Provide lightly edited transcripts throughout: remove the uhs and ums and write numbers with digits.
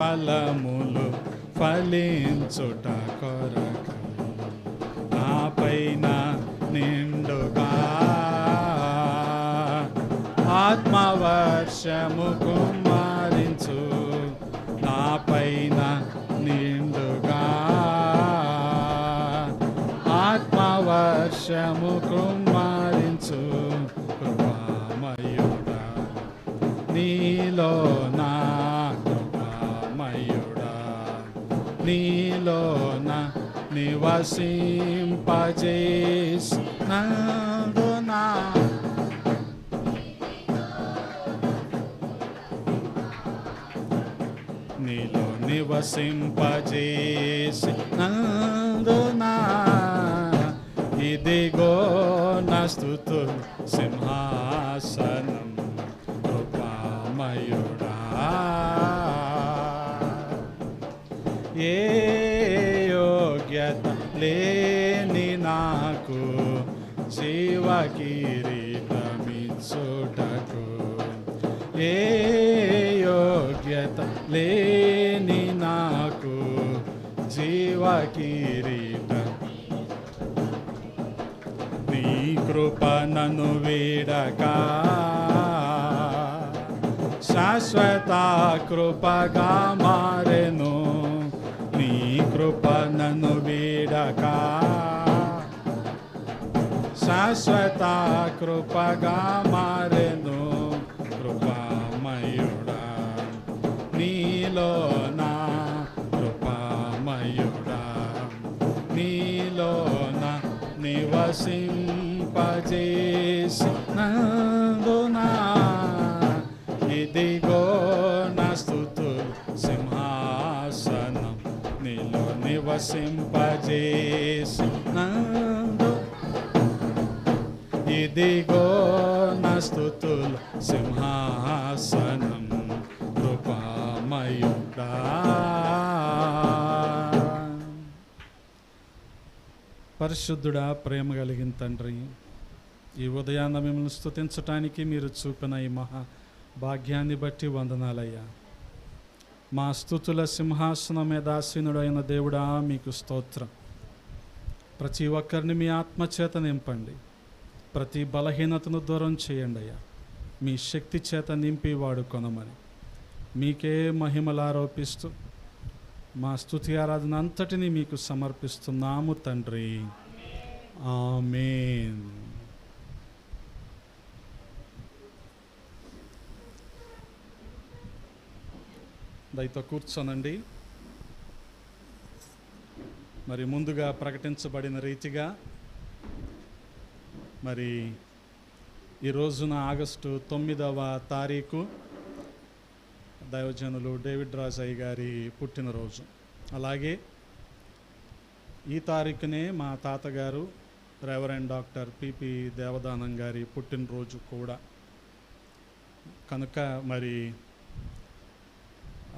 ఫలములు ఫలించుట కొరకు నా పైన నిండుగా ఆత్మవర్షము కుమ్మరించు, నా పైన నిండుగా ఆత్మవర్షము కుమ్మరించు. కృపామయుడా నీలో నా నీలోన నివసింపజేసినందునా నీలో నివసింపజేసినందునా ఇదిగో నా స్తుతుల సింహాసనం. కృపామయుడా ఏ యోగ్యత లేని నాకు జీవ కిరీటమిచ్చుటకు, ఏ యోగ్యత లేని నాకు జీవ కిరీటం. నీ కృప నన్ను వీడక శాశ్వత కృపగా మారెను. నీ కృప నన్ను వీడక శాశ్వత కృపగా మారెను. కృపామయుడా నీలో నా కృపామయుడా నీలో నా నివసింపజేసినందునా ఇదిగో నా స్తుతుల సింహాసనం. నీలో నివసింపజేసినందు ఇదిగో నా స్తుతుల సింహాసనం. కృపామయుడా పరిశుద్ధుడా ప్రేమ కలిగిన తండ్రి, ఈ ఉదయాన్న మిమ్మల్ని స్తుతించటానికి మీరు చూపిన ఈ మహా భాగ్యాన్ని బట్టి వందనాలయ్యా. మా స్తుతుల సింహాసనం మీద ఆసీనుడైన దేవుడా మీకు స్తోత్రం. ప్రతి ఒక్కరిని మీ ఆత్మచేత నింపండి, ప్రతి బలహీనతను దూరం చేయండి అయ్యా. మీ శక్తి చేత నింపి వాడుకొనమని మీకే మహిమలు ఆరోపిస్తూ మా స్తుతి ఆరాధన అంతటినీ మీకు సమర్పిస్తున్నాము తండ్రి. ఆమేన్. దయతో కూర్చోనండి. మరి ముందుగా ప్రకటించబడిన రీతిగా మరి ఈ రోజున ఆగస్టు 9వ తారీఖు దైవజనులు డేవిడ్ రాజయ్య గారి పుట్టినరోజు. అలాగే ఈ తారీఖునే మా తాతగారు రెవరెండ్ డాక్టర్ పిపి దేవదానం గారి పుట్టినరోజు కూడా. కనుక మరి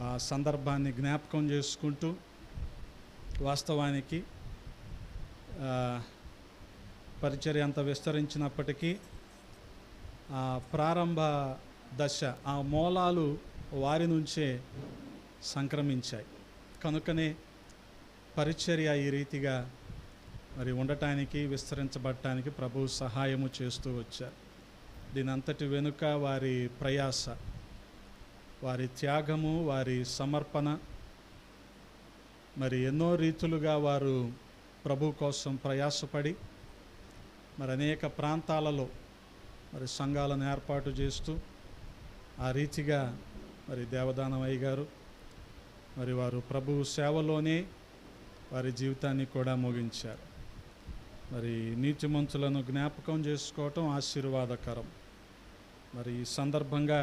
ఆ సందర్భాన్ని జ్ఞాపకం చేసుకుంటూ, వాస్తవానికి పరిచర్య అంత విస్తరించినప్పటికీ ఆ ప్రారంభ దశ, ఆ మూలాలు వారి నుంచే సంక్రమించాయి. కనుకనే పరిచర్య ఈ రీతిగా మరి ఉండటానికి, విస్తరించబడటానికి ప్రభువు సహాయము చేస్తూ వచ్చారు. దీనంతటి వెనుక వారి ప్రయాస, వారి త్యాగము, వారి సమర్పణ, మరి ఎన్నో రీతులుగా వారు ప్రభు కోసం ప్రయాసపడి మరి అనేక ప్రాంతాలలో మరి సంఘాలను ఏర్పాటు చేస్తూ ఆ రీతిగా మరి దేవదానమయ్య గారు మరి వారు ప్రభు సేవలోనే వారి జీవితాన్ని కూడా ముగించారు. మరి నీతిమంతులను జ్ఞాపకం చేసుకోవటం ఆశీర్వాదకరం. మరి ఈ సందర్భంగా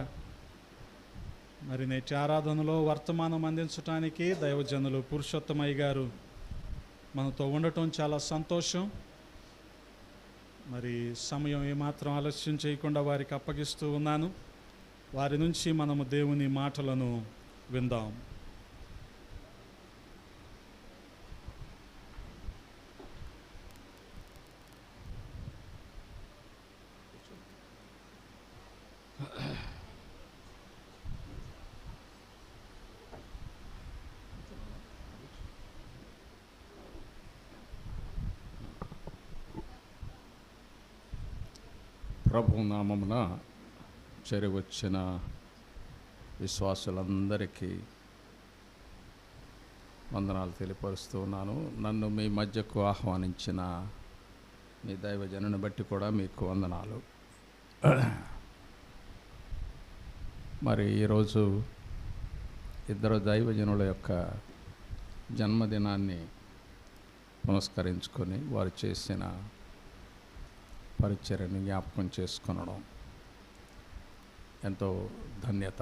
మరి నేటి ఆరాధనలో వర్తమానం అందించడానికి దైవజనులు పురుషోత్తమయ్య గారు మనతో ఉండటం చాలా సంతోషం. మరి సమయం ఏమాత్రం ఆలస్యం చేయకుండా వారికి అప్పగిస్తూ ఉన్నాను. వారి నుంచి మనము దేవుని మాటలను విందాం. ప్రభు నామమున చేరి వచ్చిన విశ్వాసులందరికీ వందనాలు తెలియపరుస్తూ ఉన్నాను. నన్ను మీ మధ్యకు ఆహ్వానించిన మీ దైవజనుని బట్టి కూడా మీకు వందనాలు. మరి ఈరోజు ఇద్దరు దైవజనుల యొక్క జన్మదినాన్ని పురస్కరించుకొని వారు చేసిన పరిచర్యను జ్ఞాపకం చేసుకొనడం ఎంతో ధన్యత.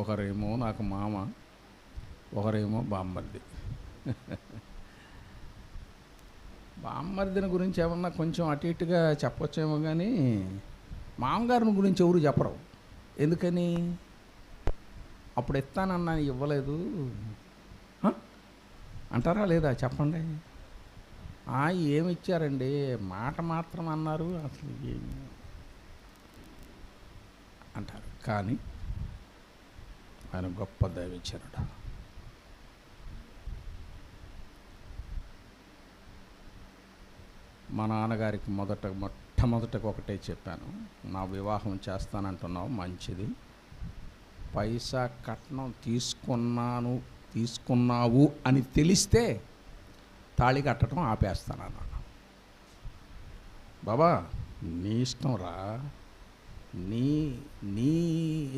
ఒకరేమో నాకు మామ, ఒకరేమో బామ్మర్ది. బామ్మర్దిని గురించి ఏమన్నా కొంచెం అటు ఇటుగా చెప్పొచ్చేమో, కానీ మామగారిని గురించి ఎవరు చెప్పరు. ఎందుకని? అప్పుడు ఇస్తానన్నా ఇవ్వలేదు అంటారా లేదా? చెప్పండి. ఏమి ఇచ్చారండి, మాట మాత్రం అన్నారు, అసలు ఏమి అంటారు. కానీ ఆయన గొప్ప దైవజనుడు. మా నాన్నగారికి మొట్టమొదటగా ఒకటే చెప్పాను, నా వివాహం చేస్తానంటున్నావు, మంచిది, పైసా కట్నం తీసుకున్నావు అని తెలిస్తే తాళి కట్టడం ఆపేస్తానన్నాను. బాబా నీ ఇష్టం రా, నీ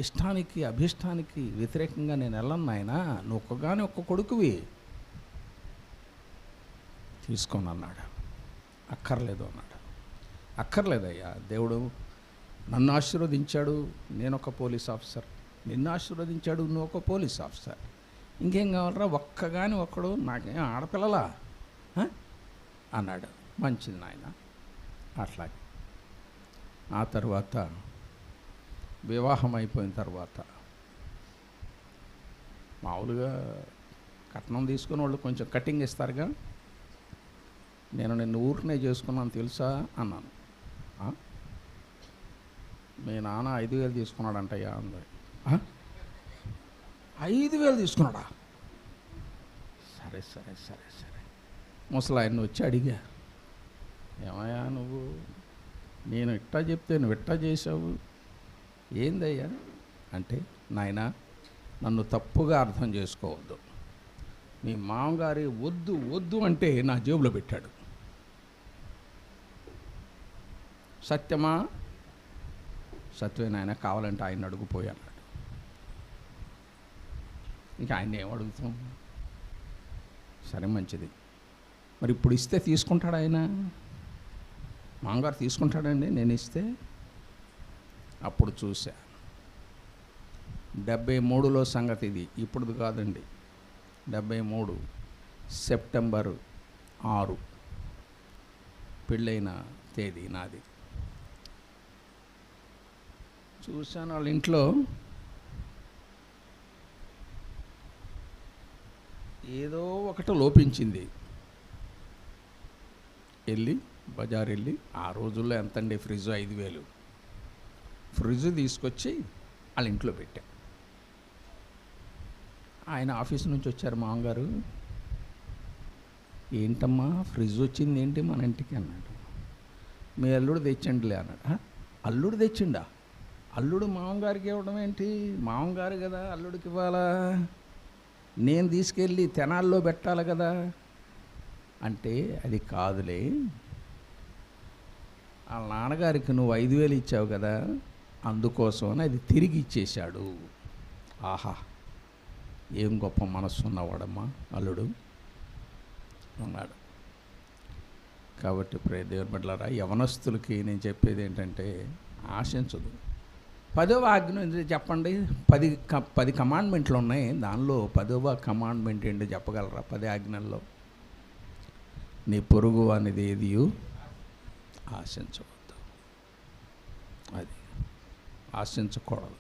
ఇష్టానికి అభిష్టానికి వ్యతిరేకంగా నేను వెళ్ళను నాయనా, నువ్వు ఒక్కగానే ఒక్క కొడుకువి, తీసుకొని అన్నాడు. అక్కర్లేదు అన్నాడు. అక్కర్లేదయ్యా, దేవుడు నన్ను ఆశీర్వదించాడు, నేను ఒక పోలీస్ ఆఫీసర్, నిన్ను ఆశీర్వదించాడు, నువ్వు ఒక పోలీస్ ఆఫీసర్, ఇంకేం కావాలరా, ఒక్కగాని ఒక్కడు, నాకేం ఆడపిల్లలా అన్నాడు. మంచిది నాయన. అట్లాగే ఆ తర్వాత వివాహం అయిపోయిన తర్వాత మామూలుగా కట్నం తీసుకుని వాళ్ళు కొంచెం కటింగ్ ఇస్తారుగా, నేను నిన్ను ఊరినే చేసుకున్నాను తెలుసా అన్నాను. మీ నాన్న 5,000 తీసుకున్నాడంటయ్యా అందరి. 5,000 తీసుకున్నాడా? సరే సరే సరే సరే. ముసలాయన్ని వచ్చి అడిగా, ఏమయ్యా నువ్వు, నేను ఇట్టా చెప్తే నువ్వు ఇట్టా చేసావు, ఏందయ్యా అంటే, నాయనా నన్ను తప్పుగా అర్థం చేసుకోవద్దు, మీ మామగారి వద్దు వద్దు అంటే నా జేబులో పెట్టాడు. సత్యమా? సత్యమే నాయన, కావాలంటే ఆయన అడుగుపోయి అన్నాడు. ఇంకా ఆయన ఏం అడుగుతాం? సరే మంచిది, మరి ఇప్పుడు ఇస్తే తీసుకుంటాడు ఆయన? మామగారు తీసుకుంటాడండి నేను ఇస్తే? అప్పుడు చూసా, 73లో సంగతి ఇది, ఇప్పుడు కాదండి, 73 సెప్టెంబర్ 6 పెళ్ళైన తేదీ నాది. చూశాను వాళ్ళ ఇంట్లో ఏదో ఒకటి లోపించింది. వెళ్ళి బజార్ వెళ్ళి, ఆ రోజుల్లో ఎంతండి ఫ్రిడ్జ్, 5,000 ఫ్రిడ్జ్ తీసుకొచ్చి వాళ్ళ ఇంట్లో పెట్టా. ఆయన ఆఫీస్ నుంచి వచ్చారు, మామగారు ఏంటమ్మా ఫ్రిడ్జ్ వచ్చింది ఏంటి మన ఇంటికి అన్నాడు. మీ అల్లుడు తెచ్చండిలే అన్నాడు. అల్లుడు తెచ్చిండా? అల్లుడు మామగారికి ఇవ్వడం ఏంటి? మామగారు కదా అల్లుడికి ఇవ్వాలా, నేను తీసుకెళ్ళి తెనాల్లో పెట్టాలి కదా అంటే, అది కాదులే, వాళ్ళ నాన్నగారికి నువ్వు 5,000 ఇచ్చావు కదా, అందుకోసం అది తిరిగి ఇచ్చేశాడు. ఆహా, ఏం గొప్ప మనస్సు ఉన్నవాడమ్మా అల్లుడు అన్నాడు. కాబట్టి ప్రియ దేవుని బిడ్డలారా, యవనస్తులకి నేను చెప్పేది ఏంటంటే, ఆశించదు. 10వ ఆజ్ఞ చెప్పండి. 10 కమాండ్మెంట్లు ఉన్నాయి, దానిలో 10వ కమాండ్మెంట్ ఏంటి చెప్పగలరా? 10 ఆజ్ఞల్లో నీ పొరుగు అనేది ఏది ఆశించవద్దు, అది ఆశించకూడదు.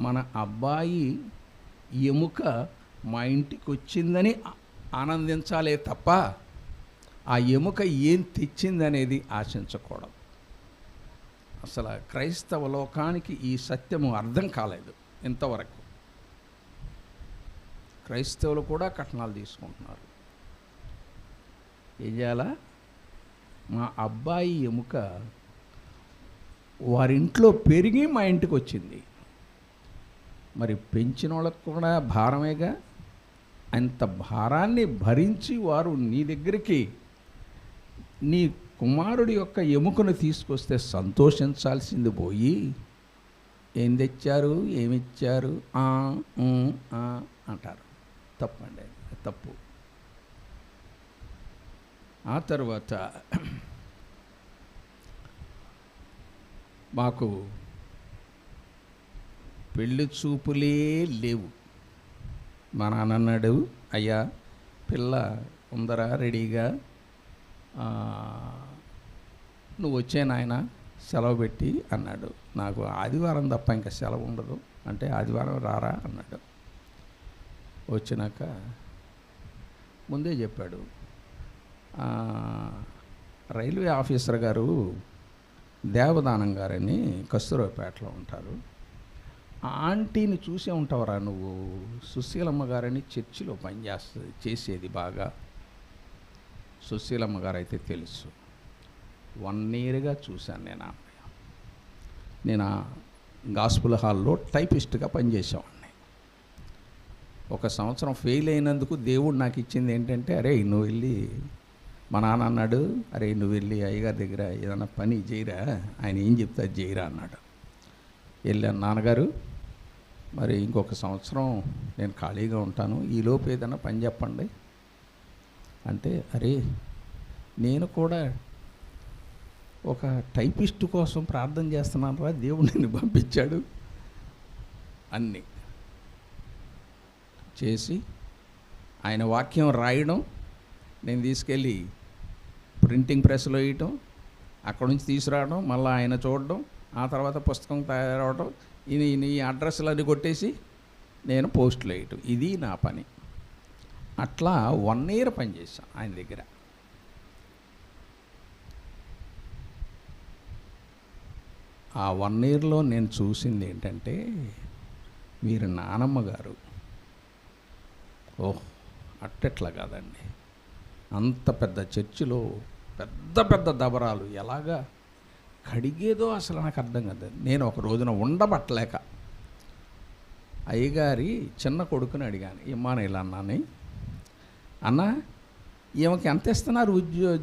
మన అబ్బాయి ఎముక మా ఇంటికి వచ్చిందని ఆనందించాలే తప్ప ఆ ఎముక ఏం తెచ్చిందనేది ఆశించకూడదు. అసలు క్రైస్తవ లోకానికి ఈ సత్యము అర్థం కాలేదు. ఇంతవరకు క్రైస్తవులు కూడా కట్నాలు తీసుకుంటున్నారు. ఏం చేయాలా? మా అబ్బాయి ఎముక వారింట్లో పెరిగి మా ఇంటికి వచ్చింది. మరి పెంచిన వాళ్ళకు కూడా భారమేగా. అంత భారాన్ని భరించి వారు నీ దగ్గరికి నీ కుమారుడి యొక్క ఎముకను తీసుకొస్తే సంతోషించాల్సింది పోయి ఏం తెచ్చారు, ఏమిచ్చారు అంటారు. తప్పండి, తప్పు. ఆ తర్వాత మాకు పెళ్లి చూపులే లేవు. మా నాన్న అన్నాడు, అయ్యా పిల్ల ఉందరా రెడీగా, నువ్వు వచ్చే నాయన సెలవు పెట్టి అన్నాడు. నాకు ఆదివారం తప్ప ఇంకా సెలవు ఉండదు అంటే ఆదివారం రారా అన్నాడు. వచ్చినాక ముందే చెప్పాడు, రైల్వే ఆఫీసర్ గారు దేవదానం గారని కస్తూరాపేటలో ఉంటారు, ఆంటీని చూసే ఉంటావరా నువ్వు, సుశీలమ్మ గారని చర్చిలో చేసేది బాగా. సుశీలమ్మ గారు అయితే తెలుసు, 1 yearగా చూశాను నేను గాస్పుల్ హాల్లో టైపిస్ట్గా పనిచేసేవాడిని. 1 సంవత్సరం ఫెయిల్ అయినందుకు దేవుడు నాకు ఇచ్చింది ఏంటంటే, అరే నువ్వు వెళ్ళి, మా నాన్న అన్నాడు, అరే నువ్వు వెళ్ళి అయ్యగారి దగ్గర ఏదైనా పని చేయరా, ఆయన ఏం చెప్తే అది చేయరా అన్నాడు. వెళ్ళాను, నాన్నగారు మరి ఇంకొక సంవత్సరం నేను ఖాళీగా ఉంటాను, ఈలోపు ఏదైనా పని చెప్పండి అంటే, అరే నేను కూడా ఒక టైపిస్ట్ కోసం ప్రార్థన చేస్తున్నాను రా, దేవుడు నిన్ను పంపించాడు అన్నీ చేసి ఆయన వాక్యం రాయడం, నేను తీసుకెళ్ళి ప్రింటింగ్ ప్రెస్లో వేయటం, అక్కడ నుంచి తీసుకురావడం, మళ్ళీ ఆయన చూడడం, ఆ తర్వాత పుస్తకం తయారవడం, ఈ అడ్రస్లన్నీ కొట్టేసి నేను పోస్టులు వేయటం, ఇది నా పని. అట్లా 1 year పనిచేశాను ఆయన దగ్గర. ఆ 1 yearలో నేను చూసింది ఏంటంటే, వీరి నానమ్మ గారు అట్టెట్లా కాదండి, అంత పెద్ద చర్చిలో పెద్ద పెద్ద దబరాలు ఎలాగా కడిగేదో అసలు నాకు అర్థం కాదు. నేను ఒక రోజున ఉండబట్టలేక అయ్యగారి చిన్న కొడుకుని అడిగాను, ఇమ్మానుయేల్ అన్నాని, అన్న ఈమెకి ఎంత ఇస్తున్నారు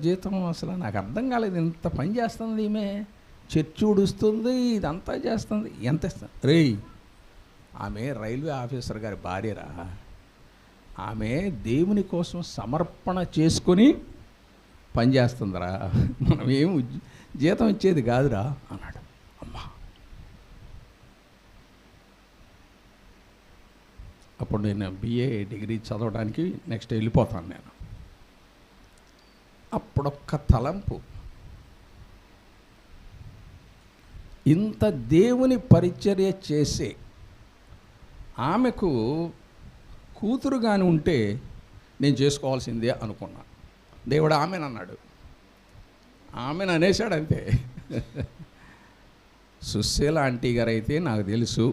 జీతం, అసలు నాకు అర్థం కాలేదు, ఇంత పని చేస్తుంది ఈమె, చర్చి ఉడుస్తుంది, ఇదంతా చేస్తుంది, ఎంత ఇస్తుంది? రేయ్ ఆమె రైల్వే ఆఫీసర్ గారి భార్యరా, ఆమె దేవుని కోసం సమర్పణ చేసుకొని పనిచేస్తుందిరా, మనం ఏం జీతం ఇచ్చేది కాదురా అన్నాడు. అమ్మా అప్పుడు నేను BA డిగ్రీ చదవడానికి నెక్స్ట్ వెళ్ళిపోతాను నేను. అప్పుడొక్క తలంపు, ఇంత దేవుని పరిచర్య చేసే ఆమెకు కూతురు కానీ ఉంటే నేను చేసుకోవాల్సిందే అనుకున్నా. దేవుడు ఆమెనన్నాడు, ఆమెను అనేసాడు అంతే. సుశీల ఆంటీ గారు అయితే నాకు తెలుసు,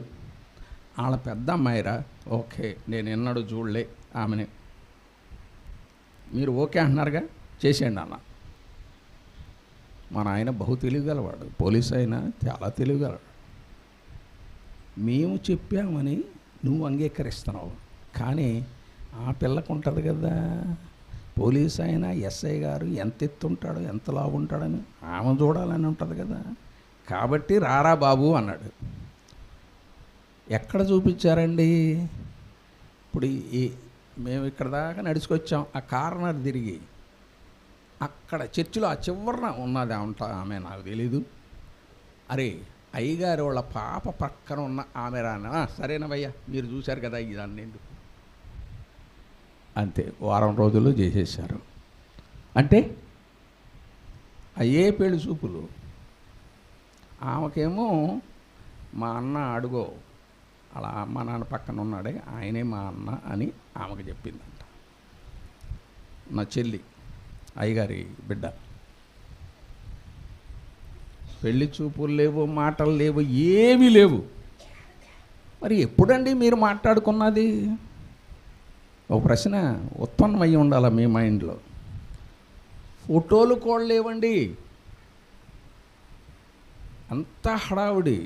వాళ్ళ పెద్ద అమ్మాయిరా, ఓకే నేను ఎన్నడూ చూడలే ఆమెని, మీరు ఓకే అంటున్నారుగా చేసేయండి అన్న. మా నాయన బహు తెలివిగలవాడు, పోలీసు అయినా చాలా తెలివిగలవాడు. మేము చెప్పామని నువ్వు అంగీకరిస్తున్నావు, కానీ ఆ పిల్లకు ఉంటుంది కదా, పోలీసు అయినా SI గారు ఎంత ఎత్తుంటాడో ఎంత లావు ఉంటాడని ఆమె చూడాలని ఉంటుంది కదా, కాబట్టి రారా బాబు అన్నాడు. ఎక్కడ చూపించారండి? ఇప్పుడు మేము ఇక్కడ దాకా నడుచుకొచ్చాం, ఆ కార్నర్ తిరిగి అక్కడ చర్చిలో ఆ చివరన ఉన్నది ఆమె నాకు తెలీదు. అరే అయ్యగారు వాళ్ళ పాప పక్కన ఉన్న ఆమె రానా, సరేనవయ్యా మీరు చూశారు కదా ఇదాన్ని అంతే, వారం రోజుల్లో చేసేసారు. అంటే అయ్యే పెళ్లి చూపులు. ఆమెకేమో మా అన్న అడుగో అలా అమ్మ నాన్న పక్కన ఉన్నాడే ఆయనే మా అన్న అని ఆమెకు చెప్పిందంట. నా చెల్లి అయ్యగారి బిడ్డ. పెళ్లి చూపులు లేవు, మాటలు లేవు, ఏమీ లేవు. మరి ఎప్పుడండి మీరు మాట్లాడుకున్నది? ఒక ప్రశ్న ఉత్పన్నమై ఉండాలి మీ మైండ్లో. ఫోటోలు కూడా లేవండి, అంతా హడావుడి.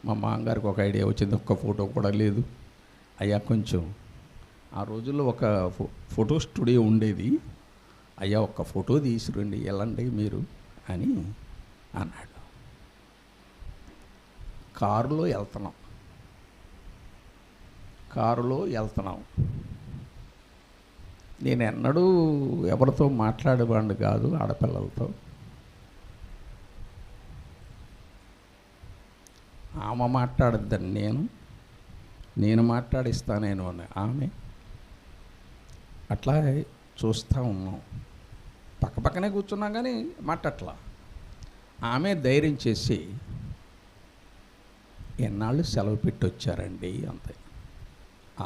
మా మామగారికి ఒక ఐడియా వచ్చింది, ఒక్క ఫోటో కూడా లేదు. అయ్యా కొంచెం ఆ రోజుల్లో ఒక ఫోటో స్టూడియో ఉండేది, అయ్యా ఒక్క ఫోటో తీసుకురండి వెళ్ళండి మీరు అని అన్నాడు. కారులో వెళ్తున్నాం. నేను ఎన్నడూ ఎవరితో మాట్లాడేవాడిని కాదు, ఆడపిల్లలతో. ఆమె మాట్లాడద్దని నేను మాట్లాడిస్తానేను అని ఆమె. అట్లా చూస్తూ ఉన్నాం, పక్కపక్కనే కూర్చున్నాం కానీ మాట్లాడట్లా. ఆమె ధైర్యం చేసి, ఎన్నాళ్ళు సెలవు పెట్టి వచ్చారండి అంతే.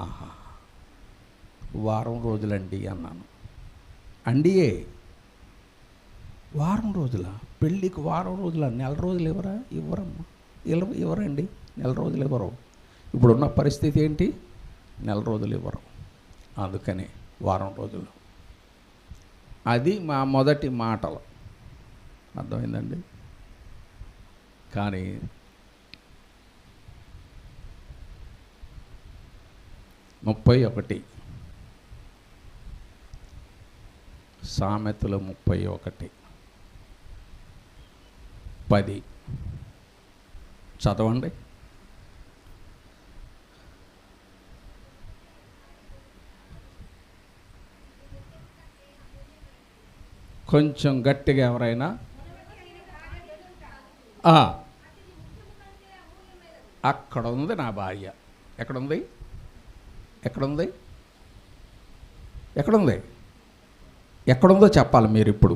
ఆహా, వారం రోజులండి అన్నాను. అండియే వారం రోజుల పెళ్ళికి వారం రోజుల? నెల రోజులు ఇవ్వరమ్మా, ఇవ్వరండి, నెల రోజులు ఇవ్వరు. ఇప్పుడున్న పరిస్థితి ఏంటి? నెల రోజులు ఇవ్వరు. అందుకని వారం రోజులు. అది మా మొదటి మాటలు. అర్థమైందండి? కానీ 31 సామెతలు 31:10 చదవండి. కొంచెం గట్టిగా ఎవరైనా. అక్కడ ఉంది నా భార్య. ఎక్కడుంది? ఎక్కడుందో చెప్పాలి మీరు. ఇప్పుడు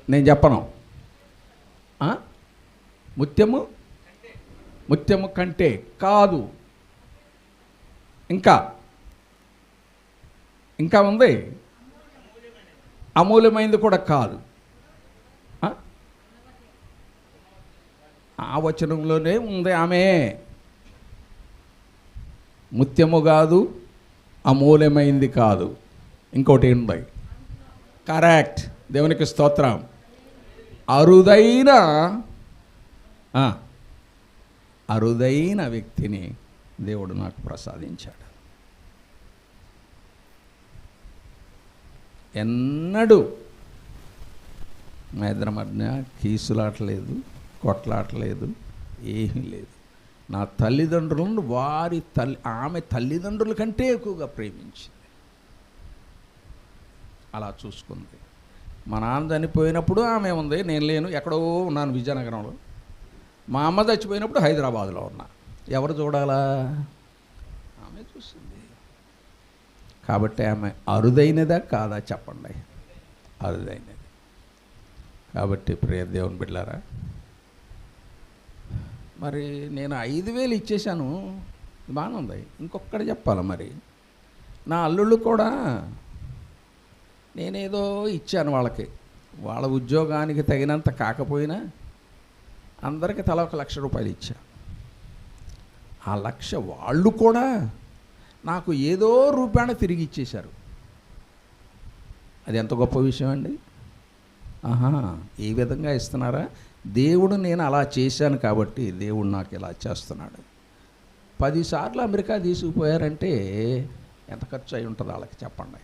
నేను చెప్పను. ముత్యము కంటే కాదు, ఇంకా ఉంది. అమూల్యమైనది కూడా కాదు. ఆ వచనంలోనే ఉంది ఆమె. ముత్యము కాదు, అమూల్యమైంది కాదు, ఇంకోటి ఉంది. కరెక్ట్, దేవునికి స్తోత్రం. అరుదైన వ్యక్తిని దేవుడు నాకు ప్రసాదించాడు. ఎన్నడూ మా ఇద్దరి మధ్య కీసులాటలేదు, కొట్లాటలేదు, ఏమీ లేదు. నా తల్లిదండ్రులను ఆమె తల్లిదండ్రుల కంటే ఎక్కువగా ప్రేమించింది. అలా చూసుకుంది. మా నాన్న చనిపోయినప్పుడు ఆమె ఉంది, నేను లేను, ఎక్కడో ఉన్నాను విజయనగరంలో. మా అమ్మ చచ్చిపోయినప్పుడు హైదరాబాద్లో ఉన్నా. ఎవరు చూడాలా? ఆమె చూసింది. కాబట్టి ఆమె అరుదైనదా కాదా చెప్పండి? అరుదైనది. కాబట్టి ప్రియ దేవుని బిడ్డలారా, మరి నేను 5,000 ఇచ్చేశాను, బాగానే ఉంది. ఇంకొకటి చెప్పాలి మరి. నా అల్లుళ్ళు కూడా నేనేదో ఇచ్చాను వాళ్ళకి, వాళ్ళ ఉద్యోగానికి తగినంత కాకపోయినా అందరికీ తలా 1,00,000 రూపాయలు ఇచ్చా. ఆ 1,00,000 వాళ్ళు కూడా నాకు ఏదో రూపాన తిరిగి ఇచ్చేశారు. అది ఎంత గొప్ప విషయం అండి. ఈ విధంగా ఇస్తున్నారా? దేవుడు నేను అలా చేశాను కాబట్టి దేవుడు నాకు ఇలా చేస్తున్నాడు. 10 సార్లు అమెరికా తీసుకుపోయారంటే ఎంత ఖర్చు అయి ఉంటుంది వాళ్ళకి చెప్పండి.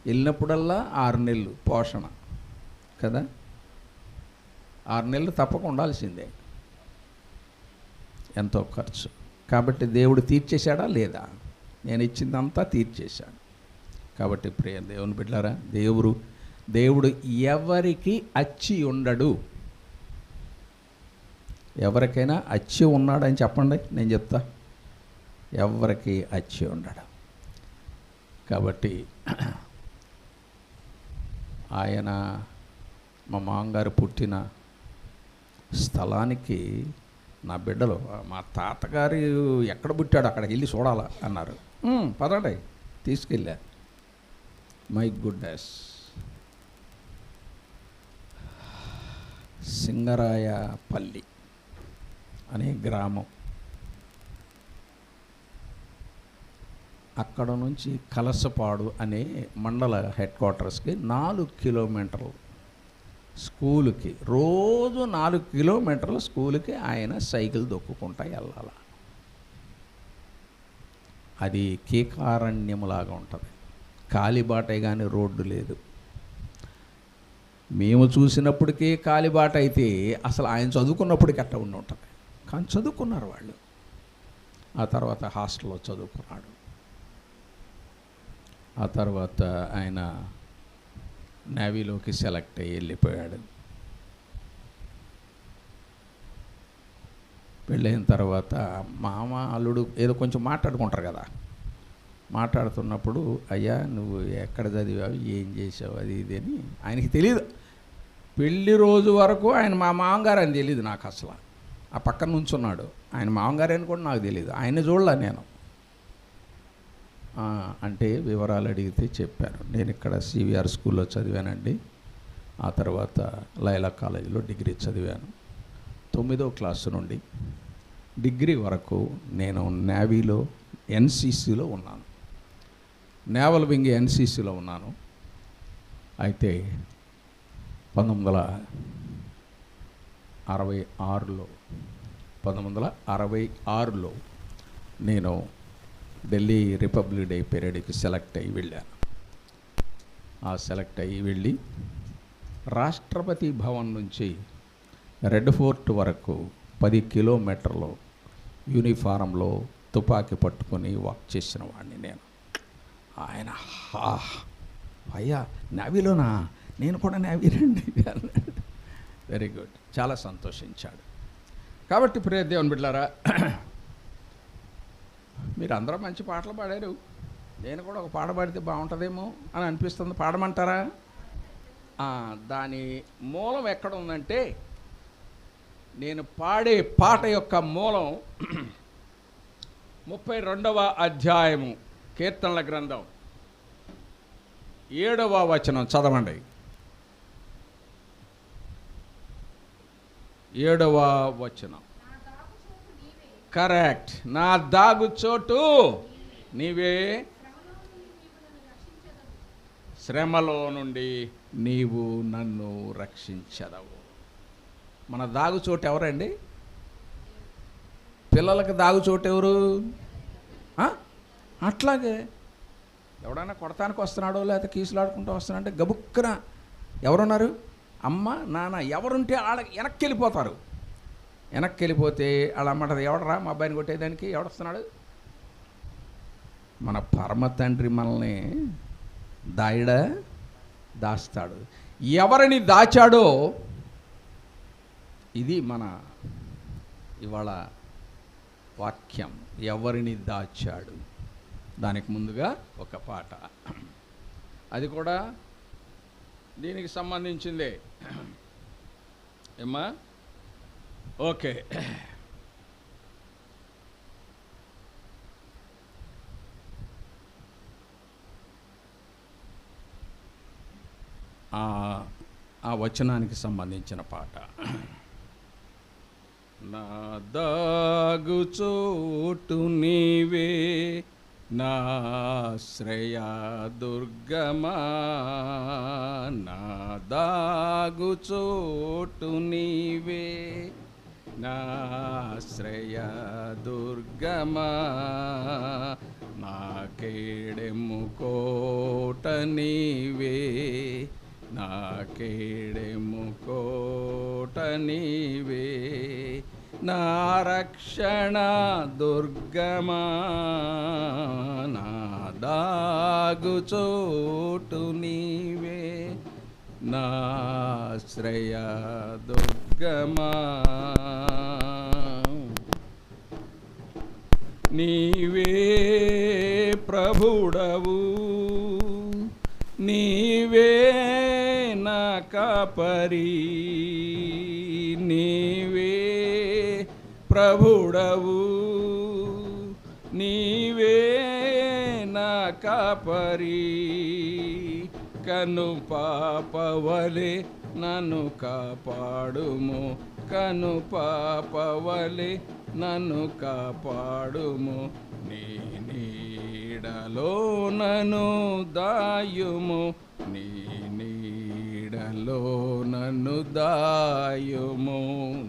వెళ్ళినప్పుడల్లా 6 నెలలు పోషణ కదా, 6 నెలలు తప్పక ఉండాల్సిందే. ఎంతో ఖర్చు. కాబట్టి దేవుడు తీర్చేశాడా లేదా? నేను ఇచ్చిందంతా తీర్చేశాడు. కాబట్టి ప్రియ దేవుని బిడ్డలారా, దేవుడు ఎవరికి అచ్చి ఉండడు. ఎవరికైనా అచ్చి ఉన్నాడని చెప్పండి, నేను చెప్తా. ఎవరికి అచ్చి ఉండడు. కాబట్టి ఆయన మా మామగారు పుట్టిన స్థలానికి నా బిడ్డలు, మా తాతగారు ఎక్కడ పుట్టాడు అక్కడికి వెళ్ళి చూడాలా అన్నారు. పదండి, తీసుకెళ్ళా. మై గుడ్నెస్, సింగరాయపల్లి అనే గ్రామం. అక్కడ నుంచి కలసపాడు అనే మండల హెడ్ క్వార్టర్స్కి 4 కిలోమీటర్లు స్కూలుకి, రోజు 4 కిలోమీటర్లు స్కూలుకి ఆయన సైకిల్ దొక్కుకుంటా వెళ్ళాలి. అది కీకారణ్యములాగా ఉంటుంది, కాలిబాటే కానీ రోడ్డు లేదు. మేము చూసినప్పటికీ కాలిబాట అయితే అసలు ఆయన చదువుకున్నప్పటికీ అట్ట ఉండి ఉంటుంది. కానీ చదువుకున్నారు వాళ్ళు. ఆ తర్వాత హాస్టల్లో చదువుకున్నాడు. ఆ తర్వాత ఆయన నేవీలోకి సెలెక్ట్ అయ్యి వెళ్ళిపోయాడు. పెళ్ళైన తర్వాత మామ అల్లుడు ఏదో కొంచెం మాట్లాడుకుంటారు కదా. మాట్లాడుతున్నప్పుడు అయ్యా నువ్వు ఎక్కడ చదివావు, ఏం చేసావు, అది ఇది అని ఆయనకి తెలియదు. పెళ్లి రోజు వరకు ఆయన మా మామగారు అని తెలియదు నాకు అసలు. ఆ పక్కన నుంచున్నాడు, ఆయన మామగారు అని కూడా నాకు తెలియదు. ఆయన చూడలే నేను. అంటే వివరాలు అడిగితే చెప్పాను, నేను ఇక్కడ సివిఆర్ స్కూల్లో చదివానండి, ఆ తర్వాత లైలా కాలేజీలో డిగ్రీ చదివాను. 9వ క్లాసు నుండి డిగ్రీ వరకు నేను నేవీలో ఎన్సీసీలో ఉన్నాను, నేవల్ వింగ్ ఎన్సీసీలో ఉన్నాను. అయితే 1966లో నేను ఢిల్లీ రిపబ్లిక్ డే పీరియడ్కి సెలెక్ట్ అయ్యి వెళ్ళాను. ఆ సెలెక్ట్ అయ్యి వెళ్ళి రాష్ట్రపతి భవన్ నుంచి రెడ్ ఫోర్ట్ వరకు 10 కిలోమీటర్లు యూనిఫారంలో తుపాకీ పట్టుకొని వాక్ చేసిన వాడిని నేను. ఆయన అయ్యా నేవీలోనా, నేను కూడా నేవీనండి అన్నాడు. వెరీ గుడ్, చాలా సంతోషించాడు. కాబట్టి ప్రియ దేవుని బిడ్డలారా, మీరు అందరూ మంచి పాటలు పాడారు, నేను కూడా ఒక పాట పాడితే బాగుంటుందేమో అని అనిపిస్తుంది. పాడమంటారా? దాని మూలం ఎక్కడ ఉందంటే, నేను పాడే పాట యొక్క మూలం 32వ అధ్యాయము కీర్తనల గ్రంథం 7వ వచనం చదవండి. 7వ వచనం కరెక్ట్. నా దాగు చోటు నీవే, శ్రమలో నుండి నీవు నన్ను రక్షించదవు. మన దాగుచోటు ఎవరండి? పిల్లలకి దాగుచోటు ఎవరు? అట్లాగే ఎవడైనా కొడతానికి వస్తున్నాడో లేకపోతే కీసులాడుకుంటూ వస్తున్నాడంటే గబుక్కున ఎవరున్నారు? అమ్మ నాన్న ఎవరుంటే ఆడ వెనక్కి వెళ్ళిపోతారు. వెనక్కి వెళ్ళిపోతే వాళ్ళ అమ్మంటది, ఎవడరా మా అబ్బాయిని కొట్టేదానికి, ఎవడొస్తున్నాడు? మన పరమ తండ్రి మనల్ని దాస్తాడు. ఎవరిని దాచాడో ఇది మన ఇవాళ వాక్యం. ఎవరిని దాచాడు, దానికి ముందుగా ఒక పాట, అది కూడా దీనికి సంబంధించిందే. ఏమ్మా? ఓకే. ఆ వచనానికి సంబంధించిన పాట. నా దాగుచోటు నీవే, నా శ్రేయ దుర్గమా, నా దాగుచోటు నీవే, నా శ్రేయ దుర్గమా, నా కేడెము కోట నీవే, నా కేడెము కోట నీవే, నా రక్షణ దుర్గమా, నా దాగుచోటు నీవే, నా శ్రేయ దుర్గమా. నీవే ప్రభుడవు, నీవే నా కాపరి, నీవే ప్రభుడవు, నీవే నా కాపరి, కను పాపవలే నన్ను కాపాడుము, కను పాపవలె నన్ను కాపాడుము, నీ నీడలో నన్ను దాయుము, నీ నీడలో నన్ను దాయుము,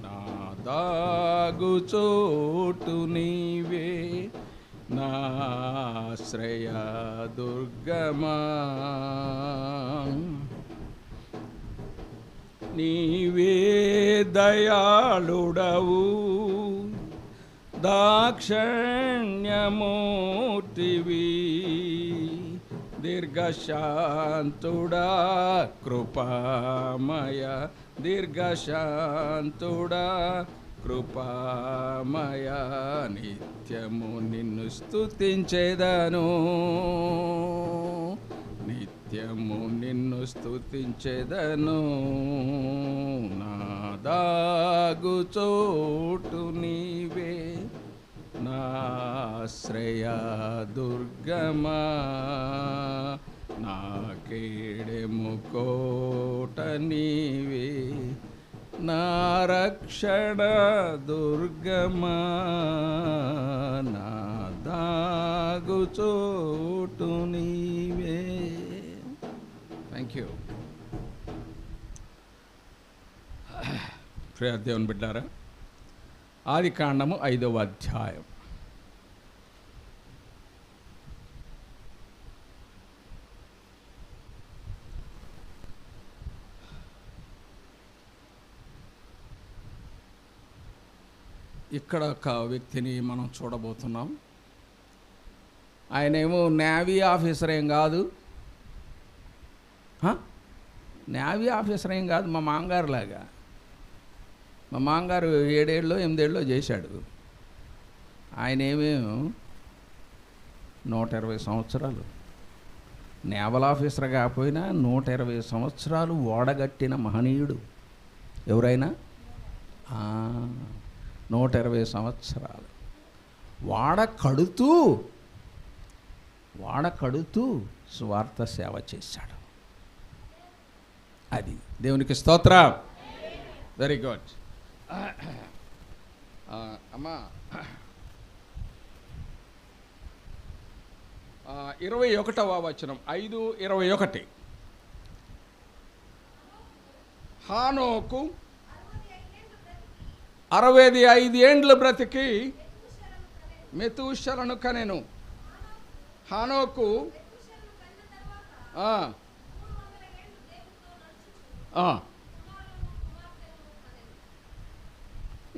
నా దాగు చోటు నీవే, నాశ్రయ దుర్గమా, నీవే దయాళుడవు, దాక్షణ్యమూర్తివి, దీర్ఘశాంతుడా కృపామయ, దీర్ఘశాంతుడా కృపామయ, నిత్యము నిన్ను స్తుతించెదను, నిత్యము నిన్ను స్తుతించెదను, నా దాగు చోటు నీవే, నాశ్రయ దుర్గమా, నా కేడెము కోట నీవే, నా రక్షణ దుర్గమా, నా దాగు చోటు నీవే. Thank you. ప్రియ దేవుని బిడ్డారా, ఆదికాండము 5వ అధ్యాయం. ఇక్కడ ఒక వ్యక్తిని మనం చూడబోతున్నాం. ఆయనేమో నేవీ ఆఫీసర్ ఏం కాదు, నేవీ ఆఫీసర్ ఏం కాదు, మా మామగారు లాగా. మా మామగారు 7 ఏళ్ళో 8 ఏళ్ళో చేశాడు. ఆయనేమో 120 సంవత్సరాలు నేవల్ ఆఫీసర్ కాకపోయినా 120 సంవత్సరాలు ఓడగట్టిన మహనీయుడు. ఎవరైనా 120 సంవత్సరాలు వాడ కడుతూ స్వార్థ సేవ చేశాడు. అది దేవునికి స్తోత్రం. Very good. అమ్మా 21వ వచనం, 5:21. హానోకు 65 ఏండ్లు బ్రతికి మెతూషలను కనెను. హానోకు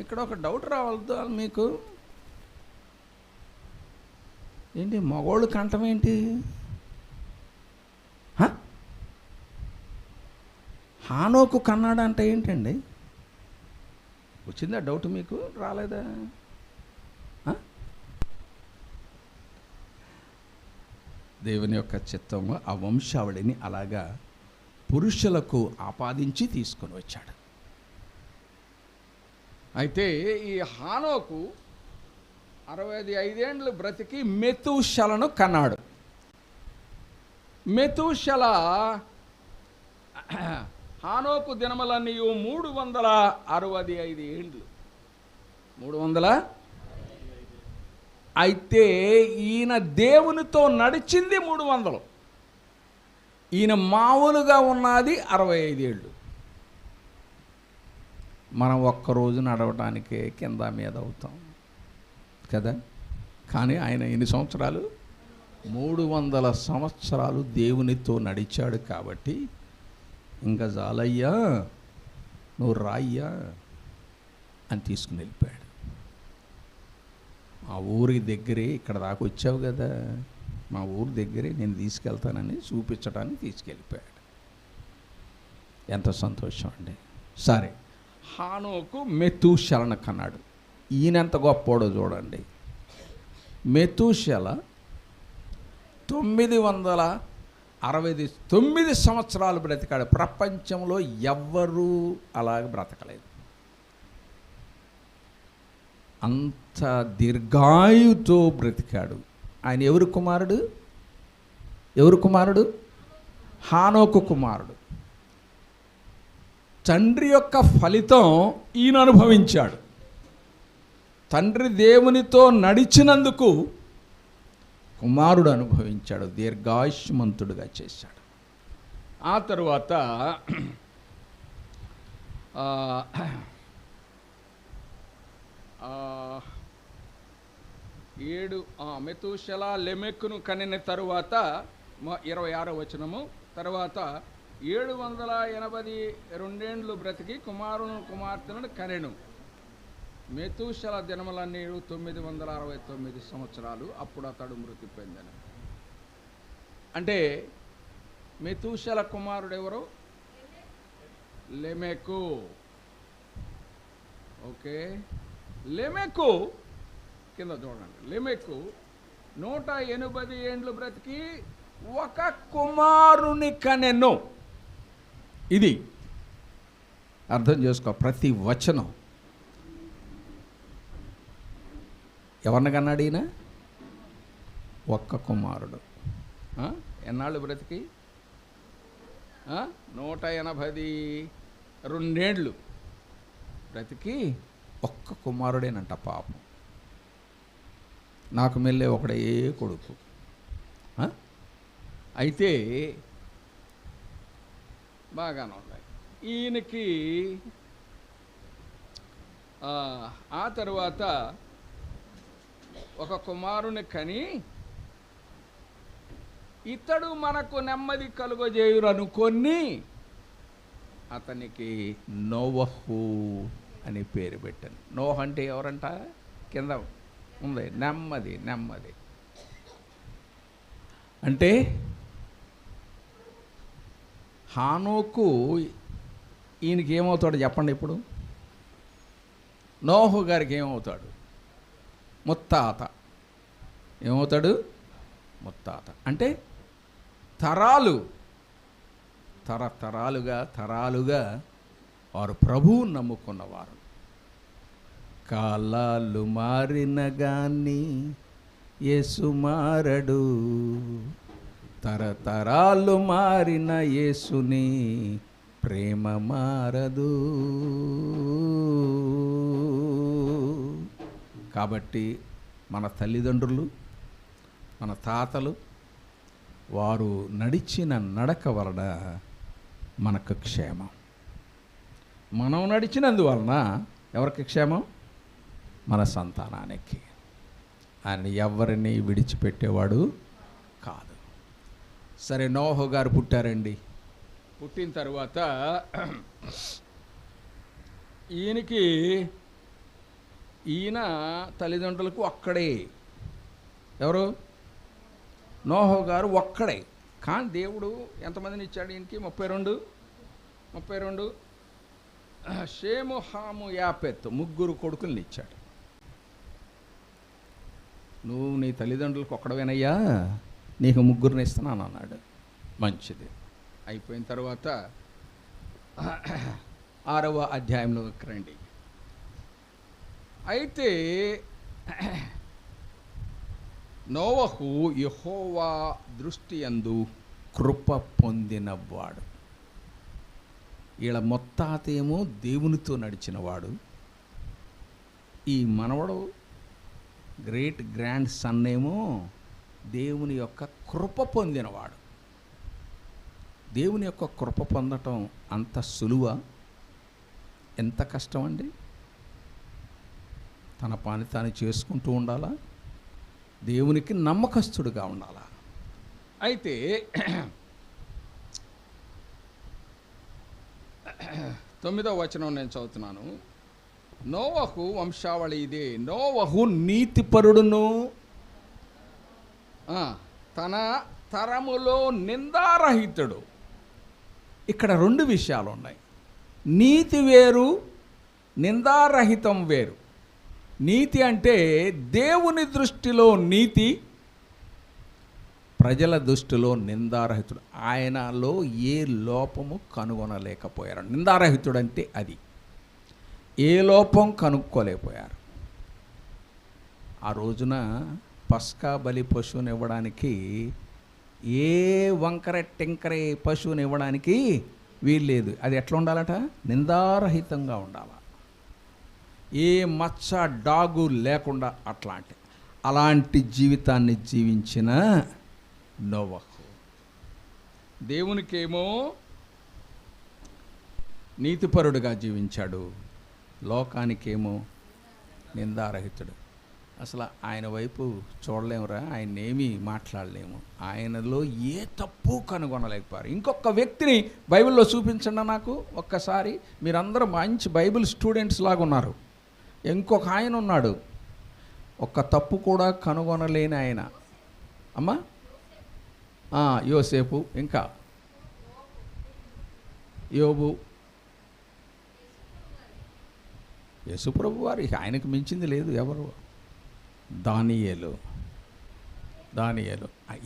ఇక్కడ ఒక డౌట్ రావద్దు మీకు. ఏంటి మగోళ్ళు కంఠం ఏంటి? హానోకు కన్నాడంటే ఏంటండి? వచ్చిందా డౌట్ మీకు? రాలేదా? దేవుని యొక్క చిత్తము ఆ వంశావళిని అలాగా పురుషులకు ఆపాదించి తీసుకొని వచ్చాడు. అయితే ఈ హానోకు 65 ఏండ్లు బ్రతికి మెతూషలను కన్నాడు. మెతూషల హానోకు దినములన్నీ 365 ఏండ్లు. 300. అయితే ఈయన దేవునితో నడిచింది 300. ఈయన మామూలుగా ఉన్నది 65 ఏళ్ళు. మనం ఒక్కరోజు నడవటానికే కింద మీద అవుతాం కదా. కానీ ఆయన ఎన్ని సంవత్సరాలు? 300 సంవత్సరాలు దేవునితో నడిచాడు. కాబట్టి ఇంకా జాలయ్యా, నువ్వు రాయ్యా అని తీసుకుని వెళ్ళిపోయాడు. మా ఊరి దగ్గరే, ఇక్కడ దాకా వచ్చావు కదా, మా ఊరి దగ్గరే నేను తీసుకెళ్తానని చూపించడానికి తీసుకెళ్ళిపోయాడు. ఎంత సంతోషం అండి. సరే, హానోకు మెతూషలను కన్నాడు. ఈయనెంత గొప్పోడో చూడండి. మెతూషల 969 సంవత్సరాలు బ్రతికాడు. ప్రపంచంలో ఎవ్వరూ అలాగ బ్రతకలేదు. అంత దీర్ఘాయుతో బ్రతికాడు. ఆయన ఎవరు కుమారుడు? హానోకు కుమారుడు. తండ్రి యొక్క ఫలితం ఈయన అనుభవించాడు. తండ్రి దేవునితో నడిచినందుకు కుమారుడు అనుభవించాడు, దీర్ఘాయుష్మంతుడుగా చేశాడు. ఆ తరువాత మెతూషెల లెమెక్కును కనిన తరువాత 26వ వచనము, తర్వాత 782 బ్రతికి కుమార్తెలను కనెను. మెతూషెల దినములన్నీ 969 సంవత్సరాలు, అప్పుడు అతడు మృతి పొందెను. అంటే మెతూషెల కుమారుడు ఎవరు? లెమెకు. ఓకే, లెమెకు కింద చూడండి. లెమెకు 180 ఏండ్లు బ్రతికి ఒక కుమారుని కనెను. ఇది అర్థం చేసుకో, ప్రతి వచనం. ఎవరిని కన్నాడు ఈయన? ఒక్క కుమారుడు. ఎన్నాళ్ళు బ్రతికి? 182 ఏండ్లు బ్రతికి ఒక్క కుమారుడేనంట. పాపం, నాకు మెల్లే ఒకడే కొడుకు. అయితే బాగానే ఉన్నాయి ఈయనకి. ఆ తరువాత ఒక కుమారుని కని, ఇతడు మనకు నెమ్మది కలుగజేయురనుకొని అతనికి నోవహు అని పేరు పెట్టాను. నోహ అంటే ఎవరంట? కింద ఉంది, నెమ్మది. నెమ్మది అంటే హానోకు ఈయనకి ఏమవుతాడు చెప్పండి ఇప్పుడు? నోహు గారికి ఏమవుతాడు? ముత్తాత. ఏమవుతాడు? ముత్తాత. అంటే తరాలుగా వారు ప్రభువును నమ్ముకున్నవారు. కాలాలు మారిన గాని యేసు మారడు, తరతరాలు మారిన యేసుని ప్రేమ మారదు. కాబట్టి మన తల్లిదండ్రులు, మన తాతలు, వారు నడిచిన నడక వలన మనకు క్షేమం. మనం నడిచినందువలన ఎవరికి క్షేమం? మన సంతానానికి. ఆయన ఎవరిని విడిచిపెట్టేవాడు కాదు. సరే, నోహు గారు పుట్టారండి. పుట్టిన తర్వాత ఈయన తల్లిదండ్రులకు ఒక్కడే. ఎవరు? నోహు గారు ఒక్కడే. కానీ దేవుడు ఎంతమందిని ఇచ్చాడు ఈయనకి? 32. షేము, హాము, యాపెత్ ముగ్గురు కొడుకుల్ని ఇచ్చాడు. నువ్వు నీ తల్లిదండ్రులకు ఒక్కడవేనయ్యా, నీకు ముగ్గురిని ఇస్తున్నాను అన్నాడు. మంచిది. అయిపోయిన తర్వాత 6వ అధ్యాయంలోకి రండి. అయితే నోవహు యెహోవా దృష్టి యందు కృప పొందినవాడు. వీళ్ళ మొత్తాతేమో దేవునితో నడిచినవాడు. ఈ మనవడు గ్రేట్ గ్రాండ్ సన్ ఏమో దేవుని యొక్క కృప పొందినవాడు. దేవుని యొక్క కృప పొందటం అంత సులువా? ఎంత కష్టం అండి. తన పని తాను చేసుకుంటూ ఉండాలా, దేవునికి నమ్మకస్తుడుగా ఉండాలా. అయితే 9వ వచనం నేను చదువుతున్నాను. నోవహు వంశావళి ఇదే. నోవహు నీతిపరుడును, తన తరములో నిందారహితుడు. ఇక్కడ 2 విషయాలు ఉన్నాయి. నీతి వేరు, నిందారహితం వేరు. నీతి అంటే దేవుని దృష్టిలో నీతి, ప్రజల దృష్టిలో నిందారహితుడు. ఆయనలో ఏ లోపము కనుగొనలేకపోయారు. నిందారహితుడు అంటే అది. ఏ లోపం కనుక్కోలేకపోయారు. ఆ రోజున పస్కా బలి పశువుని ఇవ్వడానికి, ఏ వంకర టెంకరే పశువుని ఇవ్వడానికి వీల్లేదు. అది ఎట్లా ఉండాలట? నిందారహితంగా ఉండాలి, ఏ మచ్చ డాగు లేకుండా. అలాంటి జీవితాన్ని జీవించిన నోవహు దేవునికేమో నీతిపరుడుగా జీవించాడు, లోకానికేమో నిందారహితుడు. అసలు ఆయన వైపు చూడలేమురా, ఆయన్నేమీ మాట్లాడలేము, ఆయనలో ఏ తప్పు కనుగొనలేకపోయారు. ఇంకొక వ్యక్తిని బైబిల్లో చూపించండి నాకు ఒక్కసారి. మీరందరూ మంచి బైబిల్ స్టూడెంట్స్ లాగా ఉన్నారు. ఇంకొక ఆయన ఉన్నాడు, ఒక్క తప్పు కూడా కనుగొనలేని ఆయన. అమ్మా యోసేపు, ఇంకా యోబు, యేసుప్రభు వారు, ఆయనకు మించింది లేదు ఎవరు. దానియేలు,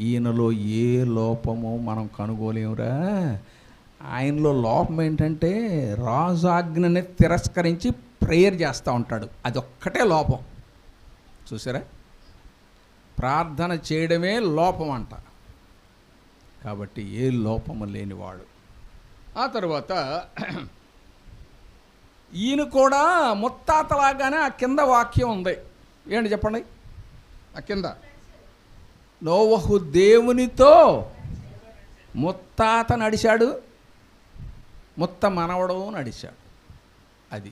ఈయనలో ఏ లోపమో మనం కనుగోలేమురా. ఆయనలో లోపం ఏంటంటే రాజాజ్ఞని తిరస్కరించి ప్రేయర్ చేస్తూ ఉంటాడు, అది ఒక్కటే లోపం. చూసారా, ప్రార్థన చేయడమే లోపం అంట. కాబట్టి ఏ లోపము లేనివాడు. ఆ తర్వాత ఈయన కూడా ముత్తాతలాగానే ఆ కింద వాక్యం ఉంది. ఏంటి చెప్పండి? ఆ కింద నోవహు దేవునితో ముత్తాత నడిచాడు, ముత్త మనవడు నడిచాడు. అది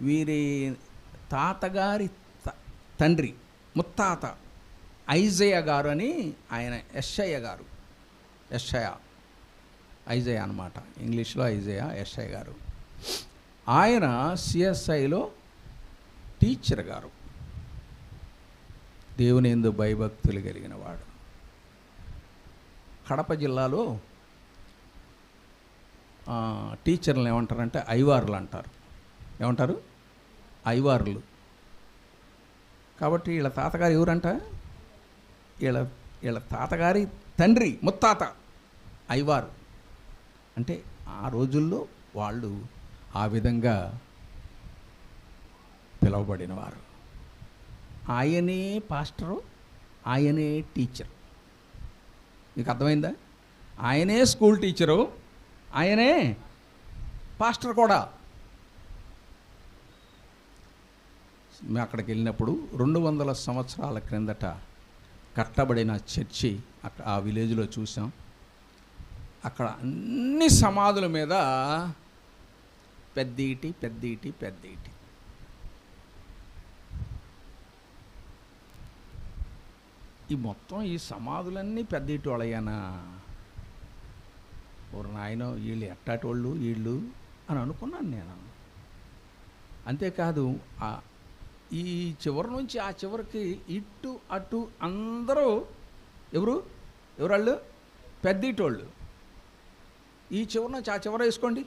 వీరి తాతగారి తండ్రి ముత్తాత ఐజయ గారు అని, ఆయన ఐజయ అన్నమాట, ఇంగ్లీష్లో యెషయా గారు. ఆయన సిఎస్ఐలో టీచర్ గారు, దేవుని యందు భయభక్తులు కలిగిన వాడు. కడప జిల్లాలో టీచర్లను ఏమంటారంటే ఐవార్లు అంటారు. ఏమంటారు? ఐవార్లు. కాబట్టి వీళ్ళ తాతగారు ఎవరంట? వీళ్ళ తాతగారి తండ్రి ముత్తాత ఐవారు. అంటే ఆ రోజుల్లో వాళ్ళు ఆ విధంగా పిలువబడినవారు. ఆయనే పాస్టరు, ఆయనే టీచరు. మీకు అర్థమైందా? ఆయనే స్కూల్ టీచరు, ఆయనే పాస్టర్ కూడా. మేము అక్కడికి వెళ్ళినప్పుడు 200 సంవత్సరాల క్రిందట కట్టబడిన చర్చి అక్కడ ఆ విలేజ్లో చూసాం. అక్కడ అన్ని సమాధుల మీద పెద్దీటి. ఈ మొత్తం ఈ సమాధులన్నీ పెద్దీటి వాళ్ళయ్యానా? ఓరు నాయనో, వీళ్ళు ఎట్టాటి వాళ్ళు వీళ్ళు అని అనుకున్నాను నేను. అంతేకాదు ఈ చివరి నుంచి ఆ చివరికి ఇటు అటు అందరూ ఎవరాళ్ళు? పెద్దీటోళ్ళు. ఈ చివరి నుంచి ఆ చివర వేసుకోండి,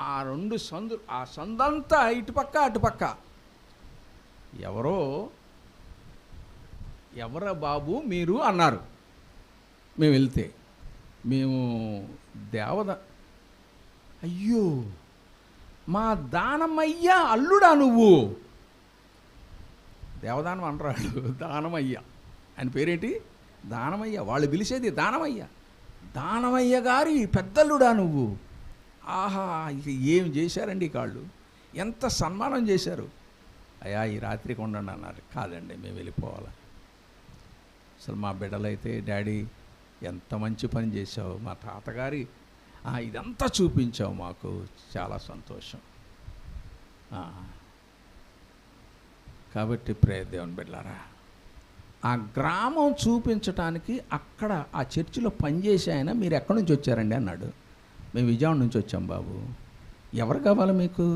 ఆ 2 సందులు, ఆ సందంతా ఇటుపక్క అటుపక్క. ఎవరా బాబు మీరు అన్నారు. మేము వెళ్తే మేము అయ్యో మా దానమయ్య అల్లుడా నువ్వు? దేవదానం అంటారు, దానమయ్య. ఆయన పేరేంటి? దానమయ్య. వాళ్ళు పిలిచేది దానమయ్య గారి పెద్దల్లుడా నువ్వు? ఆహా, ఇక ఏం చేశారండి కాళ్ళు, ఎంత సన్మానం చేశారు. అయ్యా ఈ రాత్రికి ఉండండి అన్నారు. కాదండి మేము వెళ్ళిపోవాలి. అసలు మా బిడ్డలైతే డాడీ ఎంత మంచి పని చేశావు, మా తాతగారి ఇదంతా చూపించావు, మాకు చాలా సంతోషం. కాబట్టి ప్రియ దేవుని బిడ్డలారా, ఆ గ్రామం చూపించటానికి అక్కడ ఆ చర్చిలో పనిచేసే ఆయన, మీరు ఎక్కడి నుంచి వచ్చారండి అన్నాడు. మేము విజయవాడ నుంచి వచ్చాం బాబు. ఎవరు కావాలి మీకు?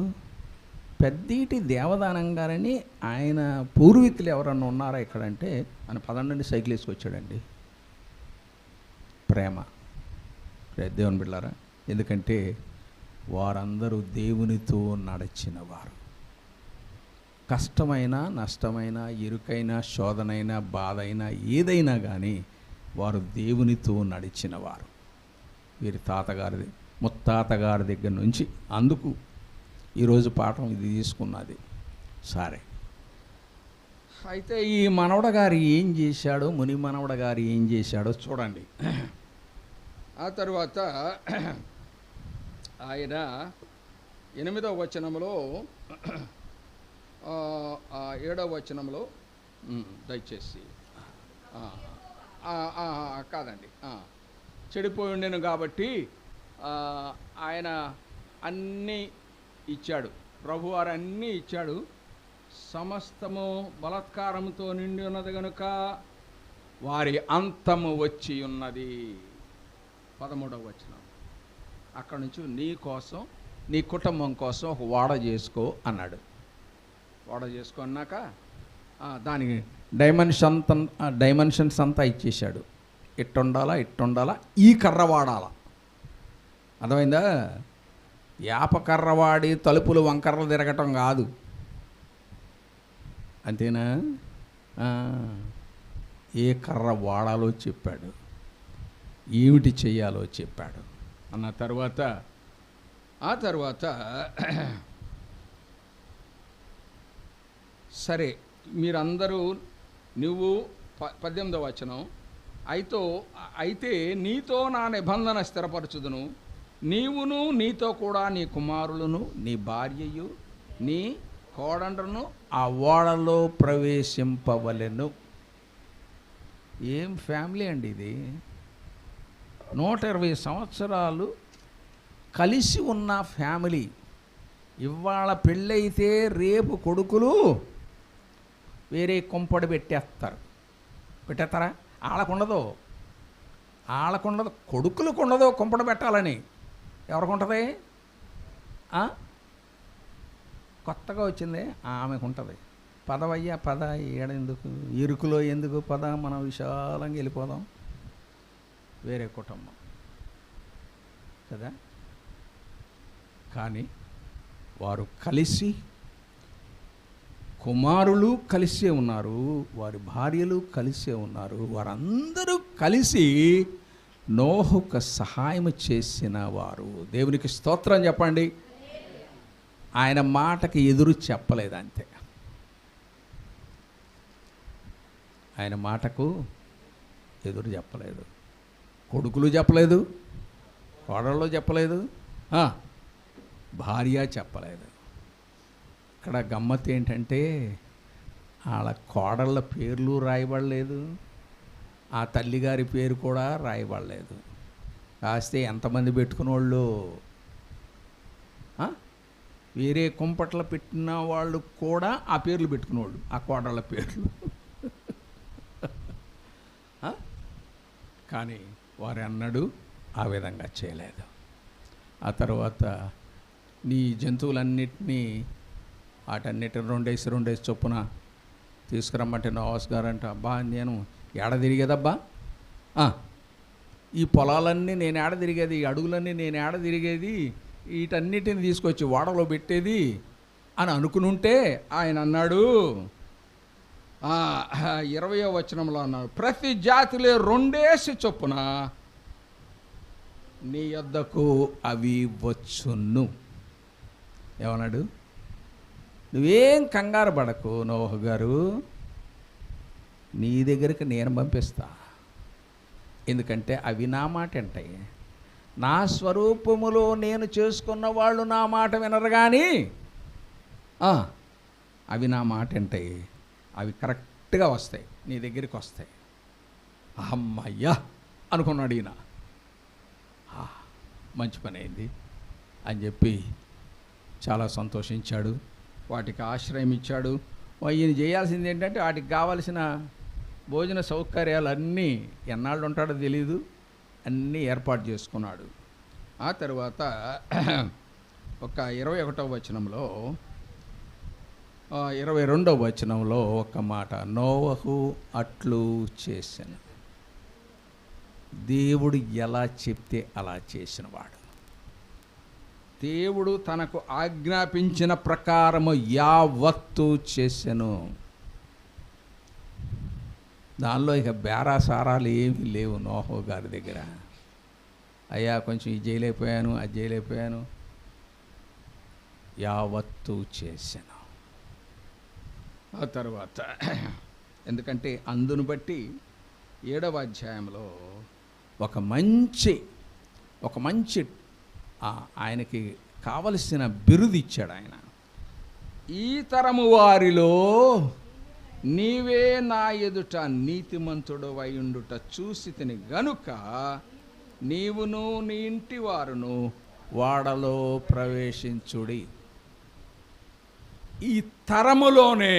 పెద్దీటి దేవదానం గారని ఆయన పూర్వీకులు ఎవరన్నా ఉన్నారా ఇక్కడంటే ఆయన 12 సైకిల్ వేసుకొచ్చాడండి. ప్రేమ దేవుని బిడ్డలారా, ఎందుకంటే వారందరూ దేవునితో నడిచిన వారు. కష్టమైన, నష్టమైన, ఇరుకైన, శోధనైన, బాధ అయినా ఏదైనా కానీ వారు దేవునితో నడిచిన వారు. వీరి ముత్తాతగారి దగ్గర నుంచి. అందుకు ఈరోజు పాఠం ఇది తీసుకున్నది. సరే, అయితే ఈ మనవడ గారు ఏం చేశాడో, ముని మనవడ గారు ఏం చేశాడో చూడండి. ఆ తర్వాత ఆయన 8వ వచనంలో 7వ వచనంలో దయచేసి కాదండి, చెడిపోయి ఉండేను కాబట్టి ఆయన అన్నీ ఇచ్చాడు, ప్రభువారు అన్నీ ఇచ్చాడు, సమస్తము బలాత్కారంతో నిండి ఉన్నది కనుక వారి అంతము వచ్చి ఉన్నది. 13వ వచనం అక్కడి నుంచి నీ కోసం, నీ కుటుంబం కోసం ఒక వాడ చేసుకో అన్నాడు. వాడ చేసుకో అన్నాక దానికి డైమెన్షన్స్ అంతా ఇచ్చేశాడు. ఇట్టుండాలా, ఈ కర్ర వాడాలా, అర్థమైందా? యాపకర్ర వాడి తలుపులు వంకర్రలు తిరగటం కాదు, అంతేనా? ఏ కర్ర వాడాలో చెప్పాడు, ఏమిటి చెయ్యాలో చెప్పాడు. అన్న తర్వాత ఆ తర్వాత సరే మీరందరూ, నువ్వు 18వ వచనం, అయితే నీతో నా నిబంధన స్థిరపరచుదును, నీవును నీతో కూడా నీ కుమారులను నీ భార్యయు నీ కోడండ్రను ఆ ఓడలో ప్రవేశింపవలెను. ఏం ఫ్యామిలీ అండి ఇది! 120 సంవత్సరాలు కలిసి ఉన్న ఫ్యామిలీ. ఇవాళ పెళ్ళైతే రేపు కొడుకులు వేరే కొంపడి పెట్టేస్తారా? వాళ్ళకుండదు, కొడుకులకు ఉండదు కొంపడ పెట్టాలని. ఎవరికి కొత్తగా వచ్చింది ఆమెకు ఉంటుంది. పదవయ్యా పద, ఏడెందుకు, ఇరుకులో ఎందుకు, పద మనం విశాలంగా వెళ్ళిపోదాం, వేరే కుటుంబం కదా. కానీ వారు కలిసి, కుమారులు కలిసే ఉన్నారు, వారి భార్యలు కలిసే ఉన్నారు, వారందరూ కలిసి నోహుకు సహాయం చేసిన వారు. దేవునికి స్తోత్రం చెప్పండి. ఆయన మాటకి ఎదురు చెప్పలేదు, అంతే. ఆయన మాటకు ఎదురు చెప్పలేదు, కొడుకులు చెప్పలేదు, కోడళ్ళు చెప్పలేదు, భార్య చెప్పలేదు. ఇక్కడ గమ్మత్ ఏంటంటే వాళ్ళ కోడళ్ళ పేర్లు రాయబడలేదు, ఆ తల్లిగారి పేరు కూడా రాయబడలేదు. కాస్తే ఎంతమంది పెట్టుకునేవాళ్ళు, వేరే కుంపట్ల పెట్టిన వాళ్ళు కూడా ఆ పేర్లు పెట్టుకునేవాళ్ళు, ఆ కోడళ్ళ పేర్లు. కానీ వారు అన్నాడు ఆ విధంగా చేయలేదు. ఆ తర్వాత నీ జంతువులన్నిటినీ వాటన్నిటిని 2 చొప్పున తీసుకురమ్మంటే నోవాస్ గారంట, అబ్బా నేను ఏడ తిరిగేదబ్బా, ఈ పొలాలన్నీ నేను ఏడ తిరిగేది, ఈ అడుగులన్నీ నేను ఏడ తిరిగేది, వీటన్నిటిని తీసుకొచ్చి ఓడలో పెట్టేది అని అనుకునుంటే ఆయన అన్నాడు, 20వ వచనంలో అన్నాడు, ప్రతి జాతిలో 2 చొప్పున నీ యొద్దకు అవి వచ్చును. ఏమన్నాడు? నువ్వేం కంగారు పడకు నోహు గారు, నీ దగ్గరికి నేను పంపిస్తా. ఎందుకంటే అవి నా మాట అంటాయి, నా స్వరూపములో నేను చేసుకున్న వాళ్ళు నా మాట వినరు, కానీ అవి నా మాట అంటాయి, అవి కరెక్ట్గా వస్తాయి, నీ దగ్గరికి వస్తాయి. అమ్మయ్యా అనుకున్నాడు ఈయన, మంచి పని అయింది అని చెప్పి చాలా సంతోషించాడు. వాటికి ఆశ్రయం ఇచ్చాడు. ఈయన చేయాల్సింది ఏంటంటే వాటికి కావలసిన భోజన సౌకర్యాలు అన్నీ, ఎన్నాళ్ళు ఉంటాడో తెలీదు, అన్నీ ఏర్పాటు చేసుకున్నాడు. ఆ తర్వాత ఒక 21వ వచనంలో 22వ వచనంలో ఒక మాట, నోవహు అట్లు చేసెను. దేవుడు ఎలా చెప్తే అలా చేసినవాడు. దేవుడు తనకు ఆజ్ఞాపించిన ప్రకారము యావత్తు చేసెను. దానిలో ఇక బేరాసారాలు ఏమీ లేవు నోహు గారి దగ్గర. అయ్యా కొంచెం ఇది చేయలేకపోయాను, అది చేయలేకపోయాను, యావత్తు చేసెను. ఆ తర్వాత ఎందుకంటే అందును బట్టి 7వ అధ్యాయంలో ఒక మంచి ఆయనకి కావలసిన బిరుదు ఇచ్చాడు ఆయన. ఈ తరము వారిలో నీవే నా ఎదుట నీతిమంతుడు అయ్యుండుట చూసి తిని గనుక నీవును నీ ఇంటి వారును వాడలో ప్రవేశించుడి. ఈ తరములోనే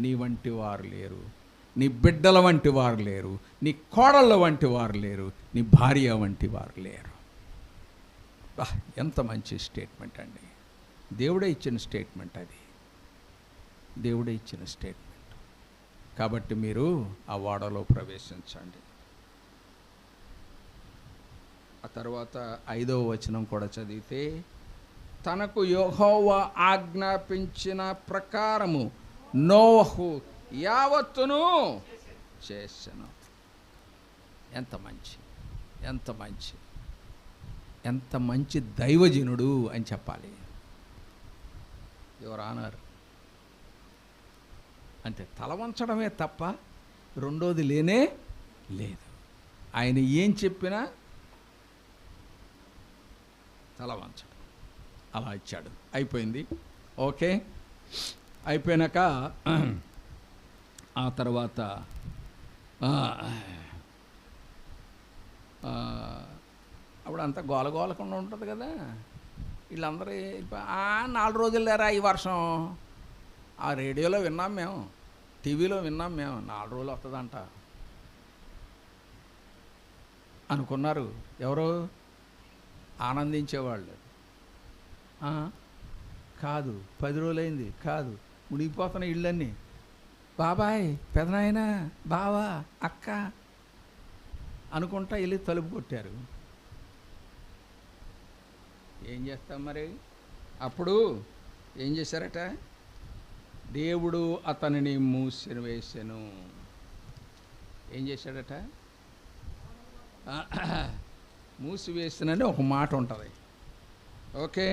నీ వంటి వారు లేరు, నీ బిడ్డల వంటి వారు లేరు, నీ కోడళ్ళ వంటి వారు లేరు, నీ భార్య వంటి వారు లేరు. ఎంత మంచి స్టేట్మెంట్ అండి. దేవుడే ఇచ్చిన స్టేట్మెంట్ అది, దేవుడే ఇచ్చిన స్టేట్మెంట్. కాబట్టి మీరు ఆ వాడలో ప్రవేశించండి. ఆ తర్వాత 5వ వచనం కూడా చదివితే, తనకు యెహోవా ఆజ్ఞాపించిన ప్రకారము నోవహు యావత్తును చేసెను. ఎంత మంచి దైవజనుడు అని చెప్పాలి. యువర్ ఆనర్ అంటే తల వంచడమే తప్ప రెండోది లేనే లేదు. ఆయన ఏం చెప్పినా తల వంచడం అలా ఇచ్చాడు. అయిపోయింది. ఓకే, అయిపోయినాక ఆ తర్వాత అప్పుడంతా గోలగోలకుండా ఉంటుంది కదా. వీళ్ళందరూ 4 రోజులు లేరా ఈ వర్షం, ఆ రేడియోలో విన్నాం మేము, టీవీలో విన్నాం మేము, 4 రోజులు వస్తుందంట అనుకున్నారు. ఎవరు ఆనందించేవాళ్ళు. కాదు, 10 రోజులైంది, కాదు, మునిగిపోతున్న ఇళ్ళన్నీ, బాబాయ్, పెదనాయన, బావా, అక్క అనుకుంటా వెళ్ళి తలుపు కొట్టారు. ఏం చేస్తాం మరి? అప్పుడు ఏం చేశారట? దేవుడు అతనిని మూసివేసెను. ఏం చేశాడట? మూసివేసినని ఒక మాట ఉంటుంది. ఓకే,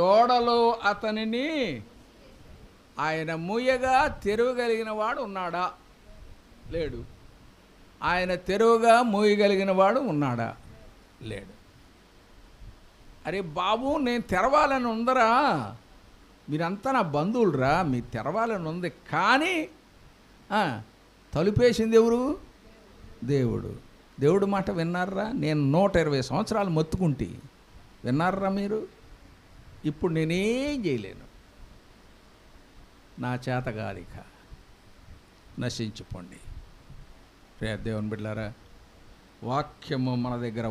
ఓడలో అతనిని ఆయన మూయగా తెరవగలిగిన వాడు ఉన్నాడా? లేడు. ఆయన తెరువుగా మూయగలిగిన వాడు ఉన్నాడా? లేడు. అరే బాబు, నేను తెరవాలని ఉందరా, మీరంతా నా బంధువులరా, మీరు తెరవాలని ఉంది, కానీ తలుపేసింది ఎవరు? దేవుడు. దేవుడు మాట విన్నారా? నేను 120 సంవత్సరాలు మొత్తుకుంటే విన్నారా మీరు? ఇప్పుడు నేనేం చేయలేను, నా చేత గాలిక నశించిపోండి. ప్రియ దేవుని బిడ్డలారా, వాక్యము మన దగ్గర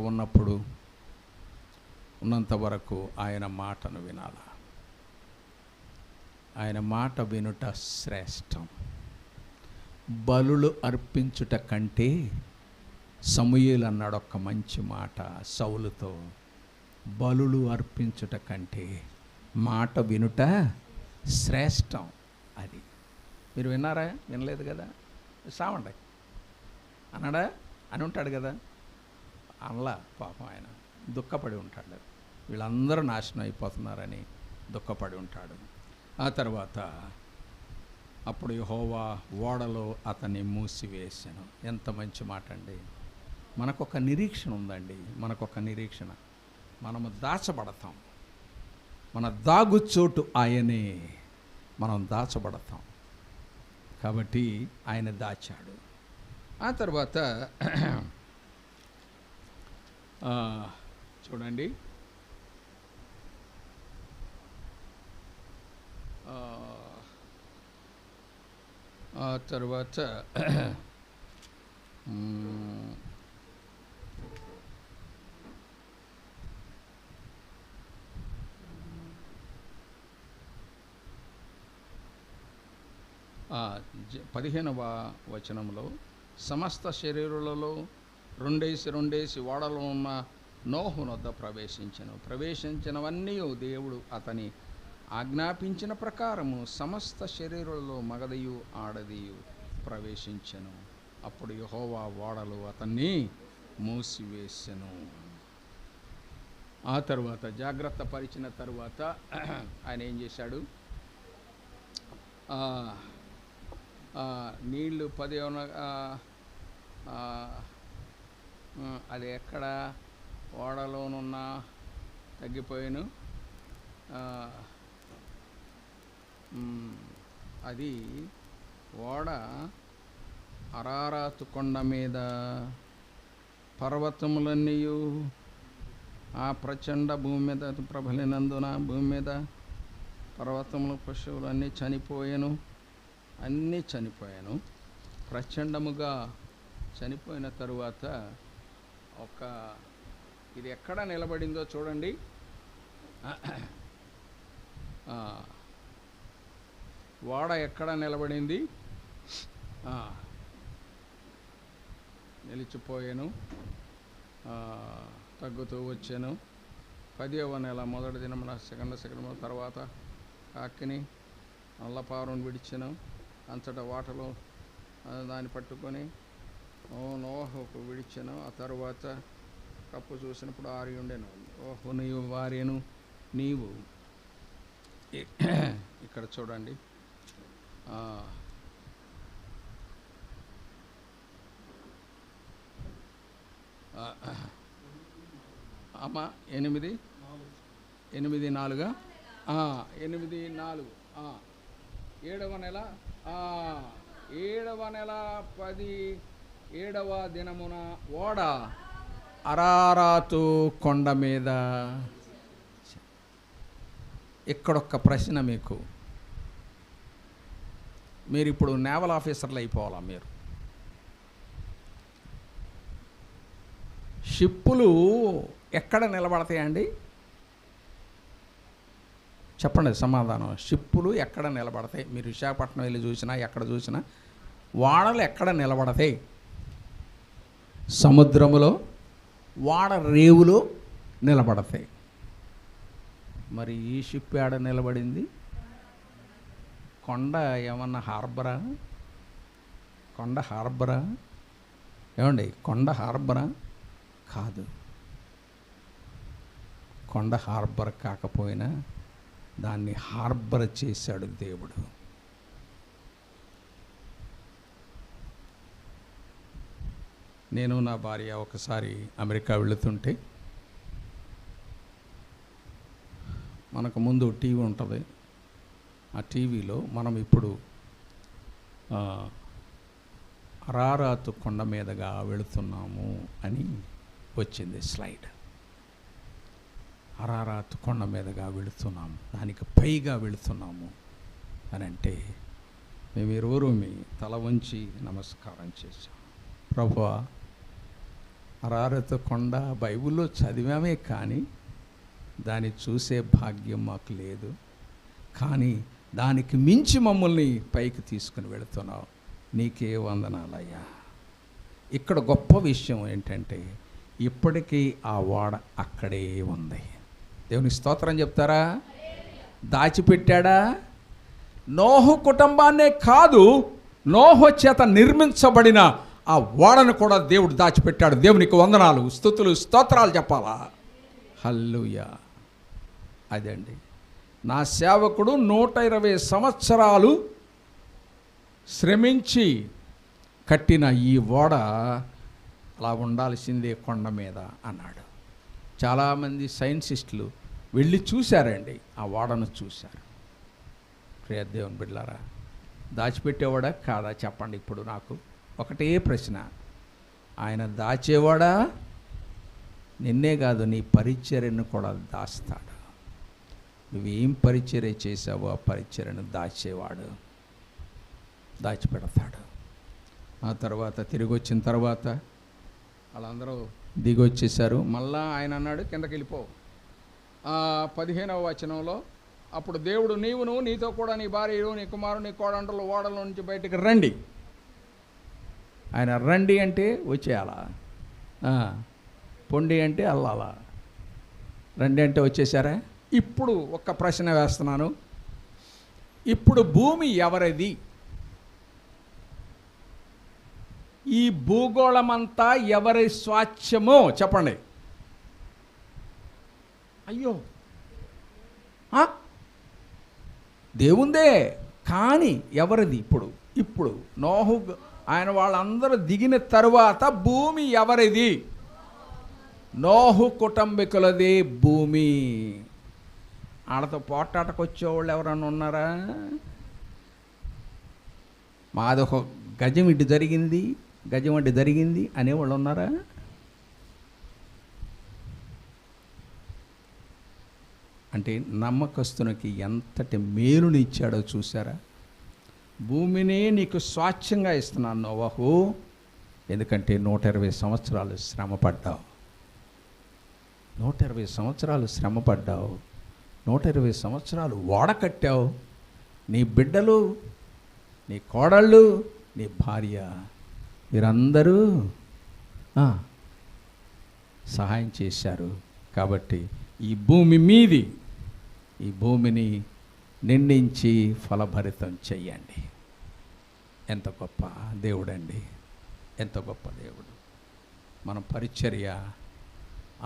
ఉన్నంత వరకు ఆయన మాటను వినాల. ఆయన మాట వినుట శ్రేష్టం. బలులు అర్పించుట కంటే, సమూయేలు అన్నాడు ఒక్క మంచి మాట సౌలుతో, బలులు అర్పించుట కంటే మాట వినుట శ్రేష్టం. అది మీరు విన్నారా? వినలేదు కదా. సావండి అన్నాడా? అని ఉంటాడు కదా. అనలా పాపం, ఆయన దుఃఖపడి ఉంటాడు. వీళ్ళందరూ నాశనం అయిపోతున్నారని దుఃఖపడి ఉంటాడు. ఆ తర్వాత అప్పుడు యెహోవా ఓడలో అతన్ని మూసివేశాను. ఎంత మంచి మాట అండి. మనకొక నిరీక్షణ ఉందండి, మనకొక నిరీక్షణ. మనము దాచబడతాం, మన దాగుచోటు ఆయనే, మనం దాచబడతాం. కాబట్టి ఆయన దాచాడు. ఆ తర్వాత చూడండి, ఆ తర్వాత పదిహేనవ వచనంలో, సమస్త శరీరులలో 2 ఓడలో ఉన్న నోహు వద్ద ప్రవేశించినవన్నీ దేవుడు అతని ఆజ్ఞాపించిన ప్రకారము సమస్త శరీరులలో మగదియు ఆడదియు ప్రవేశించెను. అప్పుడు యెహోవా ఓడలు అతన్ని మూసివేసెను. ఆ తరువాత జాగ్రత్త పరిచిన తరువాత ఆయన ఏం చేశాడు, నీళ్లు 10 అది ఎక్కడ ఓడలోనున్న తగ్గిపోయాను, అది ఓడ అరారాతు కొండ మీద పర్వతములన్నీ ఆ ప్రచండ భూమి మీద ప్రబలినందున భూమి మీద పర్వతములు పశువులు అన్నీ చనిపోయాను. ప్రచండముగా చనిపోయిన తరువాత ఇది ఎక్కడ నిలబడిందో చూడండి. ఓడ ఎక్కడ నిలబడింది, నిలిచిపోయాను, తగ్గుతూ వచ్చాను. 10వ నెల మొదటి దినమున సెకండ్ తర్వాత కాకిని నల్లపారును విడిచాను. అంతటా వాటలో దాన్ని పట్టుకొని నోహుకు విడిచాను. ఆ తరువాత కప్పు చూసినప్పుడు ఆరి ఉండెను. ఓహో నీవు వారేను నీవు. ఇక్కడ చూడండి, అమ్మ 8 4 7వ నెల 17వ దినమున ఓడ అరారాతు కొండ మీద. ఇక్కడొక్క ప్రశ్న మీకు, మీరు ఇప్పుడు నేవల్ ఆఫీసర్లు అయిపోవాలా? మీరు షిప్పులు ఎక్కడ నిలబడతాయండి? చెప్పండి సమాధానం. షిప్పులు ఎక్కడ నిలబడతాయి? మీరు విశాఖపట్నం వెళ్ళి చూసినా ఎక్కడ చూసినా ఓడలు ఎక్కడ నిలబడతాయి? సముద్రములో, ఓడ రేవులో నిలబడతాయి. మరి ఈ షిప్ ఏడ నిలబడింది? కొండ ఏమన్నా హార్బరా? ఏమండి, కొండ హార్బరా? కాదు. కొండ హార్బర్ కాకపోయినా దాన్ని హార్బర్ చేశాడు దేవుడు. నేను నా భార్య ఒకసారి అమెరికా వెళుతుంటే, మనకు ముందు టీవీ ఉంటుంది. ఆ టీవీలో మనం ఇప్పుడు అరారాతు కొండ మీదగా వెళుతున్నాము అని వచ్చింది స్లైడ్. అరారాతు కొండ మీదగా వెళుతున్నాము, దానికి పైగా వెళుతున్నాము అని అంటే మేము ఇరువురు తల వంచి నమస్కారం చేశాం. ప్రభువా, అరారాతు కొండ బైబిల్లో చదివామే కానీ దాన్ని చూసే భాగ్యం మాకు లేదు. కానీ దానికి మించి మమ్మల్ని పైకి తీసుకుని వెళుతున్నావు, నీకే వందనాలయ్యా. ఇక్కడ గొప్ప విషయం ఏంటంటే ఇప్పటికీ ఆ ఓడ అక్కడే ఉంది. దేవుని స్తోత్రం చెప్తారా? దాచిపెట్టాడా? నోహు కుటుంబాన్నే కాదు, నోహు చేత నిర్మించబడిన ఆ ఓడను కూడా దేవుడు దాచిపెట్టాడు. దేవునికి వందనాలు, స్తుతులు, స్తోత్రాలు చెప్పాలా? హల్లెలూయా. అదండి నా సేవకుడు 120 సంవత్సరాలు శ్రమించి కట్టిన ఈ ఓడ అలా ఉండాల్సిందే కొండ మీద అన్నాడు. చాలామంది సైంటిస్టులు వెళ్ళి చూశారండి, ఆ ఓడను చూశారు. ప్రియ దేవుని బిడ్డలారా, దాచిపెట్టేవాడా కాదా చెప్పండి. ఇప్పుడు నాకు ఒకటే ప్రశ్న, ఆయన దాచేవాడా? నిన్నే కాదు, నీ పరిచర్యను కూడా దాస్తాడు. నువ్వేం పరిచర్య చేసావో ఆ పరిచర్యను దాచేవాడు, దాచిపెడతాడు. ఆ తర్వాత తిరిగి వచ్చిన తర్వాత వాళ్ళందరూ దిగి వచ్చేసారు. మళ్ళా ఆయన అన్నాడు, కిందకి వెళ్ళిపో. 15వ వచనంలో, అప్పుడు దేవుడు నీవును నీతో కూడా నీ భార్యను నీ కుమారుడు నీ కోడంటలు ఓడల నుంచి బయటికి రండి. ఆయన రండి అంటే వచ్చేయాలా, పొండి అంటే అల్లాలా, రండి అంటే వచ్చేసారా? ఇప్పుడు ఒక్క ప్రశ్న వేస్తున్నాను, ఇప్పుడు భూమి ఎవరిది? ఈ భూగోళమంతా ఎవరి స్వాచ్ఛమో చెప్పండి. అయ్యో, దేవుందే, కానీ ఎవరిది? ఇప్పుడు నోహు ఆయన వాళ్ళందరూ దిగిన తరువాత భూమి ఎవరిది? నోహు కుటుంబీకులది భూమి. ఆడతో పోట్లాటకు వచ్చేవాళ్ళు ఎవరన్నా ఉన్నారా? మాదొక గజం ఇటు జరిగింది, గజం అడ్డు జరిగింది అనేవాళ్ళు ఉన్నారా? అంటే నమ్మకస్తునికి ఎంతటి మేలుని ఇచ్చాడో చూసారా? భూమిని నీకు స్వాచ్ఛంగా ఇస్తున్నాను నోవహు, ఎందుకంటే 120 సంవత్సరాలు శ్రమపడ్డావు. 120 సంవత్సరాలు శ్రమపడ్డావు, 120 సంవత్సరాలు ఓడకట్టావు. నీ బిడ్డలు, నీ కోడళ్ళు, నీ భార్య, వీరందరూ సహాయం చేశారు. కాబట్టి ఈ భూమి మీది, ఈ భూమిని నిండించి ఫలభరితం చెయ్యండి. ఎంత గొప్ప దేవుడండి, ఎంత గొప్ప దేవుడు. మన పరిచర్య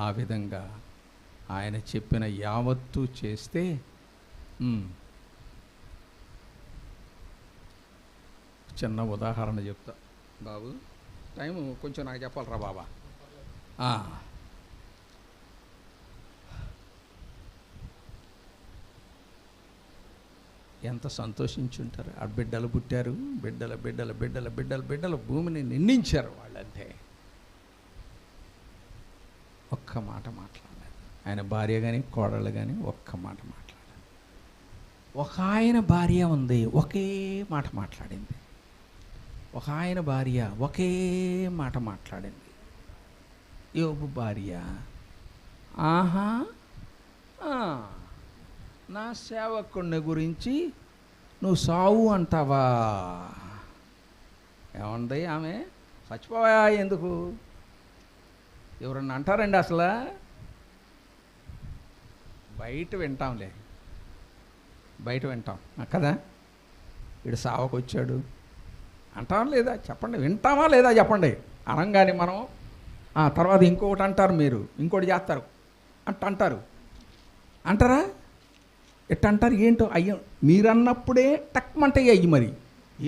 ఆ విధంగా ఆయన చెప్పిన యావత్తు చేస్తే చిన్న ఉదాహరణ చెప్తా బాబు. టైం కొంచెం నాకు చెప్పాలరా బాబా. ఎంత సంతోషించుంటారు. ఆ బిడ్డలు పుట్టారు, బిడ్డల బిడ్డల బిడ్డల బిడ్డల బిడ్డల భూమిని నిండించారు. వాళ్ళంతే, ఒక్క మాట మాట్లాడలేదు. ఆయన భార్య కానీ కోడళ్ళు కానీ ఒక్క మాట మాట్లాడలేదు. ఒక ఆయన భార్య ఉంది, ఒకే మాట మాట్లాడింది. ఒక ఆయన భార్య ఒకే మాట మాట్లాడింది. యోబు భార్య, ఆహా, నా సేవకుడిని గురించి నువ్వు సావు అంటావా? ఏమంది ఆమె? చచ్చిపోయా ఎందుకు? ఎవరన్నా అంటారండి అసలు? బయట వింటాంలే, బయట వింటాం కదా. వీడు సావకు వచ్చాడు అంటాం లేదా? చెప్పండి, వింటామా లేదా చెప్పండి. అనగానే మనం తర్వాత ఇంకొకటి అంటారు, మీరు ఇంకోటి చేస్తారు అంటారు. అంటారా? ఎట్ట అంటారు? ఏంటో అయ్యో, మీరు అన్నప్పుడే టక్మంటే అయ్యి. మరి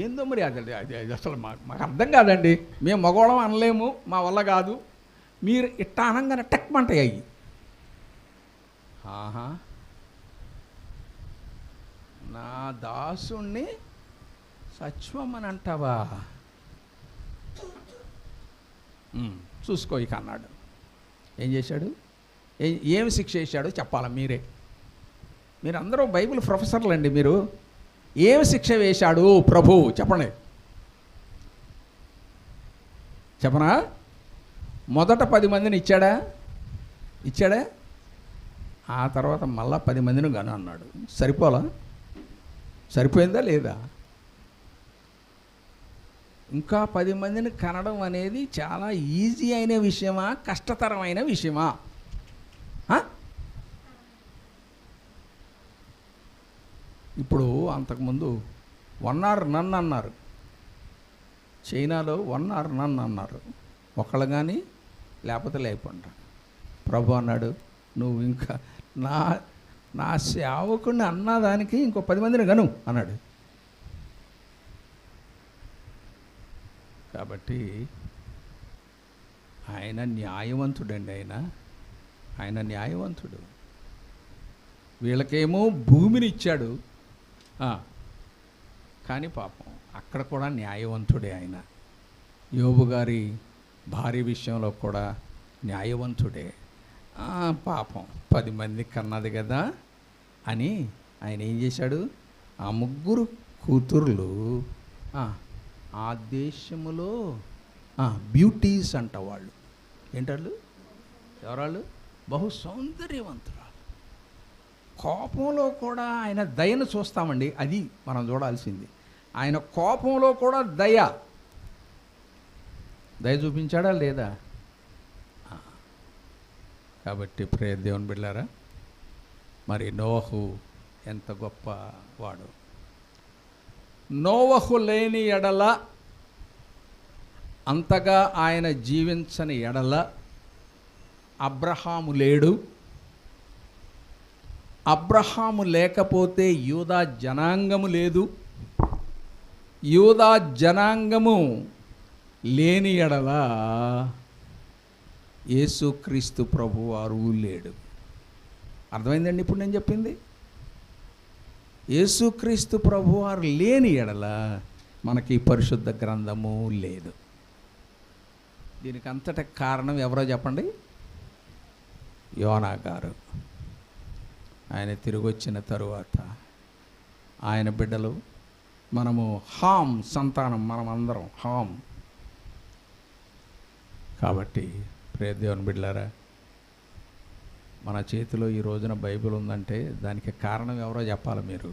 ఏందో మరి అది అసలు మాకు అర్థం కాదండి. మేము మగవాళ్ళం అనలేము, మా వల్ల కాదు. మీరు ఇట్ట అనగానే టక్మంటే అయ్యి. ఆహా, నా దాసుణ్ణి సత్యమని అంటావా? చూసుకో ఇక అన్నాడు. ఏం చేశాడు? ఏమి శిక్ష చేశాడో చెప్పాలా మీరే. మీరందరూ బైబిల్ ప్రొఫెసర్లు అండి. మీరు ఏమి శిక్ష వేశాడు ప్రభు చెప్పండి. చెప్పనా? మొదట 10 మందిని ఇచ్చాడా? ఆ తర్వాత మళ్ళా 10 మందిని గను అన్నాడు. సరిపోయిందా లేదా? ఇంకా 10 మందిని కనడం అనేది చాలా ఈజీ అయిన విషయమా, కష్టతరమైన విషయమా? ఇప్పుడు అంతకుముందు 1 or none అన్నారు. చైనాలో 1 or none అన్నారు. ఒకళ్ళు కానీ లేకపోతే లేకుండా. ప్రభు అన్నాడు, నువ్వు ఇంకా నా సేవకుడిని అన్నదానికి ఇంకో 10 మందిని గను అన్నాడు. కాబట్టి ఆయన న్యాయవంతుడండి. ఆయన న్యాయవంతుడు. వీళ్ళకేమో భూమిని ఇచ్చాడు, కానీ పాపం అక్కడ కూడా న్యాయవంతుడే ఆయన. యోబు గారి భార్య విషయంలో కూడా న్యాయవంతుడే. పాపం 10 మంది కన్నది కదా అని ఆయన ఏం చేశాడు? ఆ 3 కూతుర్లు ఆ దేశములో బ్యూటీస్ అంట. వాళ్ళు ఏంటాళ్ళు? ఎవరాళ్ళు? బహు సౌందర్యవంతురాలు. కోపంలో కూడా ఆయన దయను చూస్తామండి. అది మనం చూడాల్సింది. ఆయన కోపంలో కూడా దయ చూపించాడా లేదా? కాబట్టి ప్రియ దేవుని బిడ్డలారా, మరి నోవహు ఎంత గొప్ప వాడు. నోవహు లేని ఎడల, అంతగా ఆయన జీవించని ఎడల అబ్రహాము లేడు, అబ్రహాము లేకపోతే యూదా జనాంగము లేదు, యూదా జనాంగము లేని ఎడల యేసుక్రీస్తు ప్రభువారు లేడు. అర్థమైందండి ఇప్పుడు నేను చెప్పింది? యేసుక్రీస్తు ప్రభువారు లేని ఎడల మనకి పరిశుద్ధ గ్రంథము లేదు. దీనికి అంతటి కారణం ఎవరో చెప్పండి? యోనా గారు. ఆయన తిరిగి వచ్చిన తరువాత ఆయన బిడ్డలు, మనము హామ్ సంతానం, మనం అందరం హామ్. కాబట్టి ప్రియ దేవుని బిడ్డలారా, మన చేతిలో ఈ రోజున బైబిల్ ఉందంటే దానికి కారణం ఎవరో చెప్పాలి మీరు.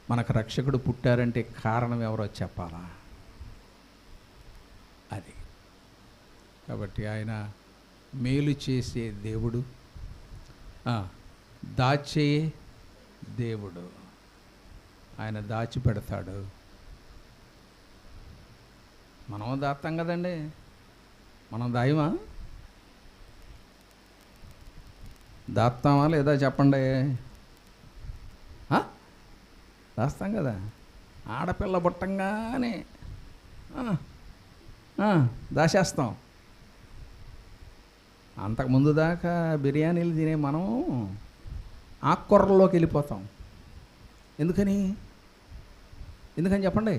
మనకు రక్షకుడు పుట్టారంటే కారణం ఎవరో చెప్పాలా? అది. కాబట్టి ఆయన మేలు చేసే దేవుడు, దాచే దేవుడు. ఆయన దాచిపెడతాడు. మనం దాస్తాం కదండి. మనం దాయమా? దాస్తామా లేదా చెప్పండి? దాస్తాం కదా. ఆడపిల్ల పుట్టంగానే దాచేస్తాం. అంతకుముందు దాకా బిర్యానీలు తినే మనం ఆకుకూరల్లోకి వెళ్ళిపోతాం. ఎందుకని చెప్పండి?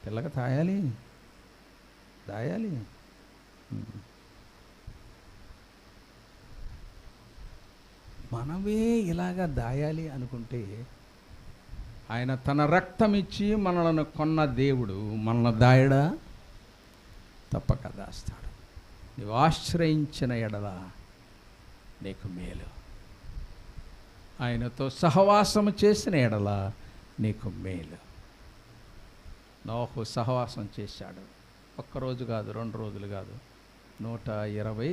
పిల్లకి దాయాలి. మనమే ఇలాగా దాయాలి అనుకుంటే, ఆయన తన రక్తం ఇచ్చి మనలను కొన్న దేవుడు మనల్ని దాయడా? తప్పక దాస్తాడు. నీవు ఆశ్రయించిన ఎడల నీకు మేలు, ఆయనతో సహవాసము చేసిన ఎడల నీకు మేలు. నోహు సహవాసం చేశాడు. ఒక్కరోజు కాదు, 2 రోజులు కాదు, 120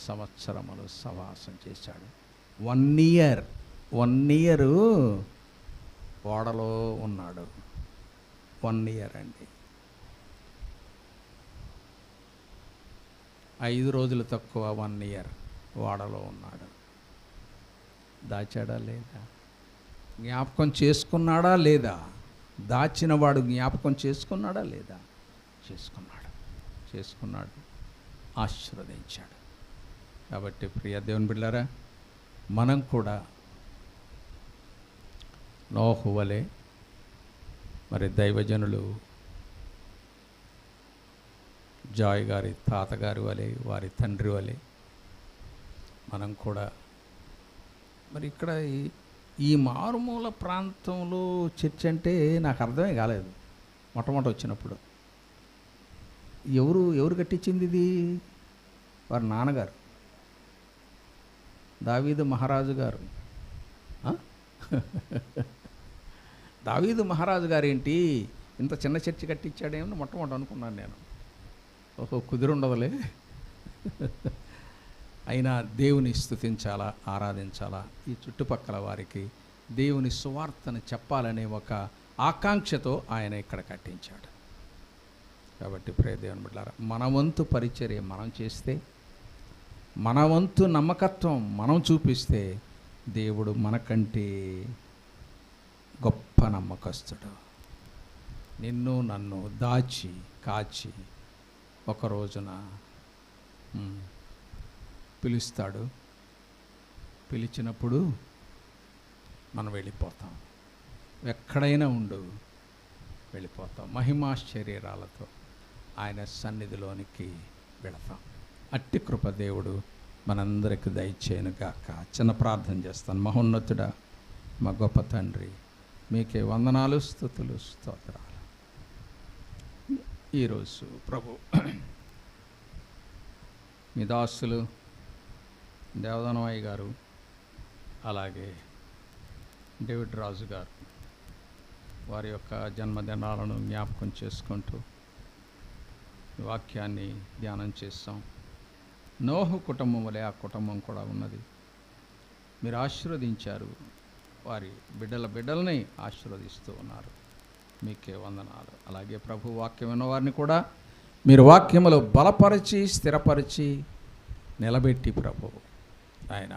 సంవత్సరములు సహవాసం చేశాడు. 1 ఇయర్ ఓడలో ఉన్నాడు. 1 ఇయర్ అండి. 5 రోజులు తక్కువ 1 ఇయర్ ఓడలో ఉన్నాడు. దాచాడా లేదా? జ్ఞాపకం చేసుకున్నాడా లేదా? దాచినవాడు జ్ఞాపకం చేసుకున్నాడా లేదా? చేసుకున్నాడు. ఆశీర్వదించాడు. కాబట్టి ప్రియ దేవుని బిడ్డలారా, మనం కూడా నోహు వలె, మరి దైవజనులు జాయ్ గారి తాతగారి వలె, వారి తండ్రి వలె మనం కూడా మరి ఇక్కడ ఈ మారుమూల ప్రాంతంలో చర్చ్ అంటే నాకు అర్థమే కాలేదు మొట్టమొదటి వచ్చినప్పుడు. ఎవరు కట్టించింది ఇది? వారి నాన్నగారు దావీదు మహారాజు గారు. దావీదు మహారాజు గారు ఏంటి ఇంత చిన్న చర్చి కట్టించాడేమో మొట్టమొదటి అనుకున్నాను నేను. కుదిరుండదులే. అయినా దేవుని స్తుతించాలా, ఆరాధించాలా, ఈ చుట్టుపక్కల వారికి దేవుని సువార్తను చెప్పాలనే ఒక ఆకాంక్షతో ఆయన ఇక్కడ కట్టించాడు. కాబట్టి ప్రియ దేవుని బిడ్డలారా, మన వంతు పరిచర్య మనం చేస్తే, మన వంతు నమ్మకత్వం మనం చూపిస్తే, దేవుడు మనకంటే గొప్ప నమ్మకస్తుడు. నిన్ను నన్ను దాచి కాచి ఒక రోజున పిలుస్తాడు. పిలిచినప్పుడు మనం వెళ్ళిపోతాం. ఎక్కడైనా ఉండు, వెళ్ళిపోతాం. మహిమా శరీరాలతో ఆయన సన్నిధిలోనికి వెళతాం. అట్టి కృప దేవుడు మనందరికి దయచేయను గాక. చిన్న ప్రార్థన చేస్తాను. మహోన్నతుడా, మా గొప్ప తండ్రి, మీకే వందనాలు, స్తుతులు, స్తోత్రాలు. ఈరోజు ప్రభు మీ దాసులు దేవదనమయ్య గారు, అలాగే డేవిడ్ రాజు గారు వారి యొక్క జన్మదినాలను జ్ఞాపకం చేసుకుంటూ వాక్యాన్ని ధ్యానం చేస్తాం. నోహు కుటుంబం వలె ఆ కుటుంబం కూడా ఉన్నది. మీరు ఆశీర్వదించారు, వారి బిడ్డలని ఆశీర్వదిస్తూ ఉన్నారు. మీకే వందనాలు. అలాగే ప్రభు వాక్యం విన్నవారిని కూడా మీరు వాక్యములో బలపరిచి స్థిరపరిచి నిలబెట్టి ప్రభు ఆయన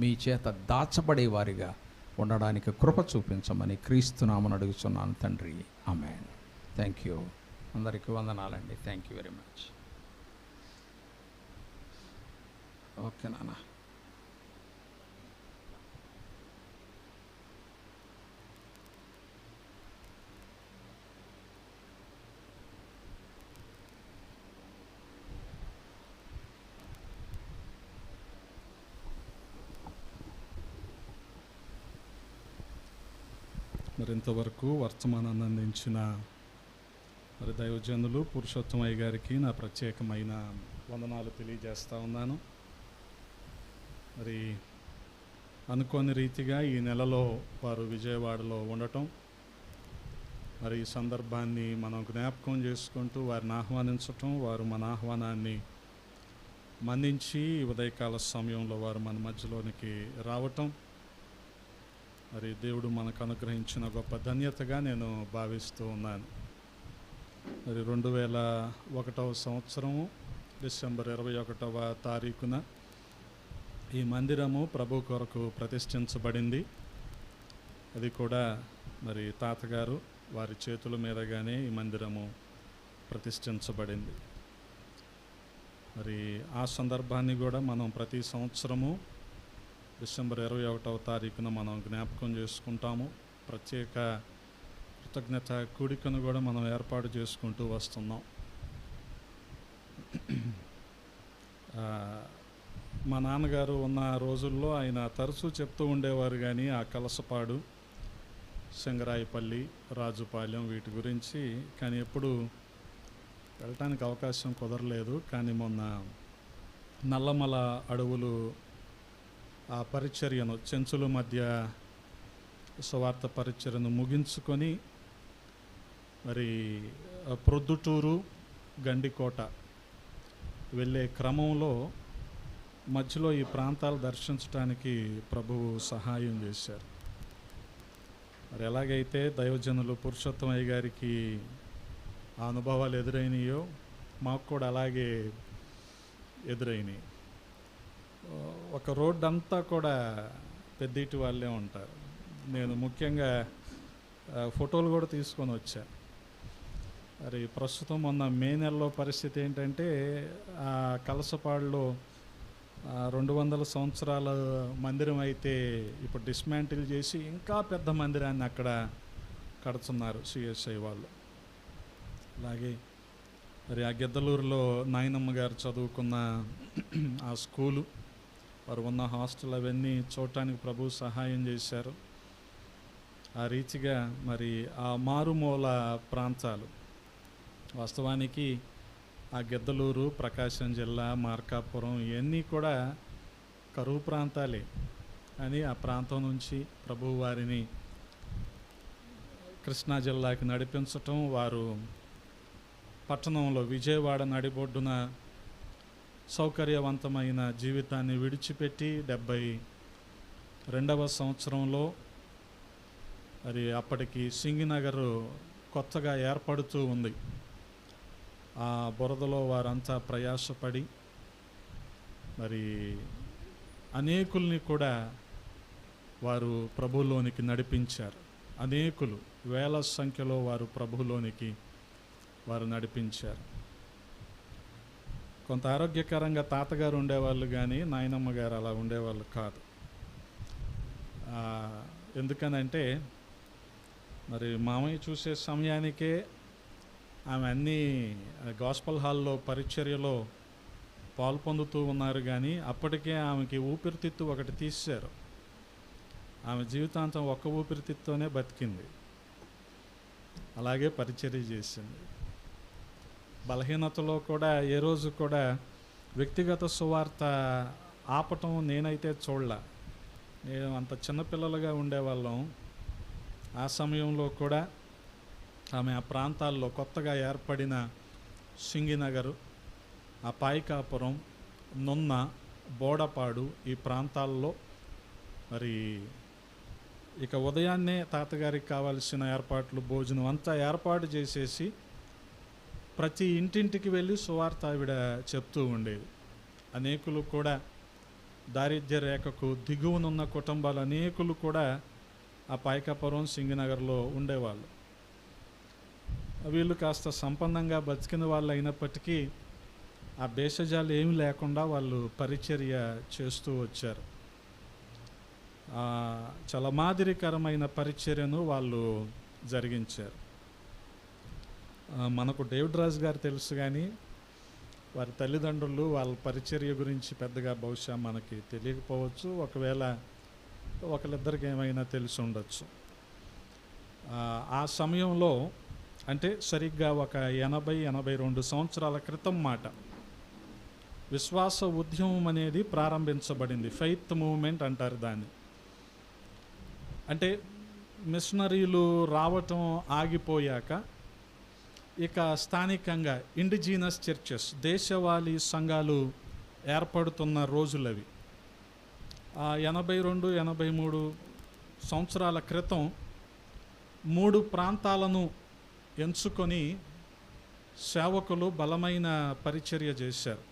మీ చేత దాచబడే వారిగా ఉండడానికి కృప చూపించమని క్రీస్తునామని అడుగుతున్నాను తండ్రి. ఆమేన్. Thank you. అందరికీ వందనాలండి. Thank you very much. Okay నాన్న. మరి ఇంతవరకు వర్తమానాన్ని అందించిన మరి దైవజనులు పురుషోత్తమయ్య గారికి నా ప్రత్యేకమైన వందనాలు తెలియజేస్తూ ఉన్నాను. మరి అనుకోని రీతిగా ఈ నెలలో వారు విజయవాడలో ఉండటం, మరి ఈ సందర్భాన్ని మనం జ్ఞాపకం చేసుకుంటూ వారిని ఆహ్వానించటం, వారు మన ఆహ్వానాన్ని మన్నించి ఉదయకాల సమయంలో వారు మన మధ్యలోనికి రావటం మరి దేవుడు మనకు అనుగ్రహించిన గొప్ప ధన్యతగా నేను భావిస్తూ ఉన్నాను. మరి 2001 సంవత్సరము డిసెంబర్ 21వ తారీఖున ఈ మందిరము ప్రభు కొరకు ప్రతిష్ఠించబడింది. అది కూడా మరి తాతగారు వారి చేతుల మీదగానే ఈ మందిరము ప్రతిష్ఠించబడింది. మరి ఆ సందర్భాన్ని కూడా మనం ప్రతి సంవత్సరము డిసెంబర్ 21వ తారీఖున మనం జ్ఞాపకం చేసుకుంటాము. ప్రత్యేక కృతజ్ఞత కూడికను కూడా మనం ఏర్పాటు చేసుకుంటూ వస్తున్నాం. మా నాన్నగారు ఉన్న రోజుల్లో ఆయన తరచూ చెప్తూ ఉండేవారు, కానీ ఆ కలసపాడు, సింగరాయిపల్లి, రాజుపాలెం వీటి గురించి కానీ ఎప్పుడు వెళ్ళటానికి అవకాశం కుదరలేదు. కానీ మొన్న నల్లమల అడవులు ఆ పరిచర్యను, చెంచుల మధ్య సువార్త పరిచర్యను ముగించుకొని మరి ప్రొద్దుటూరు, గండికోట వెళ్ళే క్రమంలో మధ్యలో ఈ ప్రాంతాలు దర్శించడానికి ప్రభువు సహాయం చేశారు. మరి ఎలాగైతే దైవజనులు పురుషోత్తమయ్య గారికి ఆ అనుభవాలు ఎదురైనాయో మాకు కూడా అలాగే ఎదురైనాయి. ఒక రోడ్డు అంతా కూడా పెద్దిటి వాళ్ళే ఉంటారు. నేను ముఖ్యంగా ఫోటోలు కూడా తీసుకొని వచ్చా. మరి ప్రస్తుతం మొన్న మే నెలలో పరిస్థితి ఏంటంటే ఆ కలసపాడులో 200 సంవత్సరాల మందిరం అయితే ఇప్పుడు డిస్మాంటిల్ చేసి ఇంకా పెద్ద మందిరాన్ని అక్కడ కడుతున్నారు సిఎస్ఐ వాళ్ళు. అలాగే మరి ఆ గిద్దలూరులో నాయనమ్మ గారు చదువుకున్న ఆ స్కూలు, వారు ఉన్న హాస్టల్ అవన్నీ చూడటానికి ప్రభు సహాయం చేశారు. ఆ రీతిగా మరి ఆ మారుమూల ప్రాంతాలు, వాస్తవానికి ఆ గిద్దలూరు, ప్రకాశం జిల్లా, మార్కాపురం ఇవన్నీ కూడా కరువు ప్రాంతాలే. అని ఆ ప్రాంతం నుంచి ప్రభు వారిని కృష్ణా జిల్లాకి నడిపించటం, వారు పట్టణంలో విజయవాడ నడిబొడ్డున సౌకర్యవంతమైన జీవితాన్ని విడిచిపెట్టి 72వ సంవత్సరంలో మరి అప్పటికి సింగినగర్ కొత్తగా ఏర్పడుతూ ఉంది. ఆ బురదలో వారంతా ప్రయాసపడి మరి అనేకుల్ని కూడా వారు ప్రభువులోనికి నడిపించారు. అనేకులు వేల సంఖ్యలో వారు ప్రభువులోనికి వారు నడిపించారు. కొంత ఆరోగ్యకరంగా తాతగారు ఉండేవాళ్ళు, కానీ నాయనమ్మ గారు అలా ఉండేవాళ్ళు కాదు. ఎందుకనంటే మరి మామయ్య చూసే సమయానికే ఆమె అన్నీ గాస్పల్ హాల్లో పరిచర్యలో పాలు పొందుతూ ఉన్నారు, కానీ అప్పటికే ఆమెకి ఊపిరితిత్తు ఒకటి తీశారు. ఆమె జీవితాంతం ఒక్క ఊపిరితిత్తుతోనే బతికింది. అలాగే పరిచర్య చేసింది. బలహీనతలో కూడా ఏ రోజు కూడా వ్యక్తిగత సువార్త ఆపటం నేనైతే చూడలే. నేను అంత చిన్నపిల్లలుగా ఉండేవాళ్ళం. ఆ సమయంలో కూడా ఆమె ఆ ప్రాంతాల్లో కొత్తగా ఏర్పడిన సింగినగరు, ఆ పాయికాపురం, నున్న, బోడపాడు ఈ ప్రాంతాల్లో మరి ఇక ఉదయాన్నే తాతగారికి కావాల్సిన ఏర్పాట్లు, భోజనం అంతా ఏర్పాటు చేసేసి ప్రతి ఇంటింటికి వెళ్ళి సువార్త ఆవిడ చెప్తూ ఉండేది. అనేకులు కూడా దారిద్ర్య రేఖకు దిగువనున్న కుటుంబాలు అనేకులు కూడా ఆ పాయకాపురం సింగనగర్లో ఉండేవాళ్ళు. వీళ్ళు కాస్త సంపన్నంగా బతికిన వాళ్ళు అయినప్పటికీ ఆ భేషజాలు ఏమీ లేకుండా వాళ్ళు పరిచర్య చేస్తూ వచ్చారు. చాలా మాదిరికరమైన పరిచర్యను వాళ్ళు జరిగించారు. మనకు డేవిడ్ రాజు గారు తెలుసు, కానీ వారి తల్లిదండ్రులు వాళ్ళ పరిచర్య గురించి పెద్దగా బహుశా మనకి తెలియకపోవచ్చు. ఒకవేళ ఒకరిద్దరికి ఏమైనా తెలిసి ఉండొచ్చు. ఆ సమయంలో అంటే సరిగ్గా ఒక 80-82 సంవత్సరాల క్రితం మాట విశ్వాస ఉద్యమం అనేది ప్రారంభించబడింది. ఫెయిత్ మూవ్మెంట్ అంటారు దాన్ని. అంటే మిషనరీలు రావటం ఆగిపోయాక ఇక స్థానికంగా ఇండిజినస్ చర్చెస్, దేశవాళీ సంఘాలు ఏర్పడుతున్న రోజులవి. 82-83 సంవత్సరాల క్రితం 3 ప్రాంతాలను ఎంచుకొని సేవకులు బలమైన పరిచర్య చేశారు.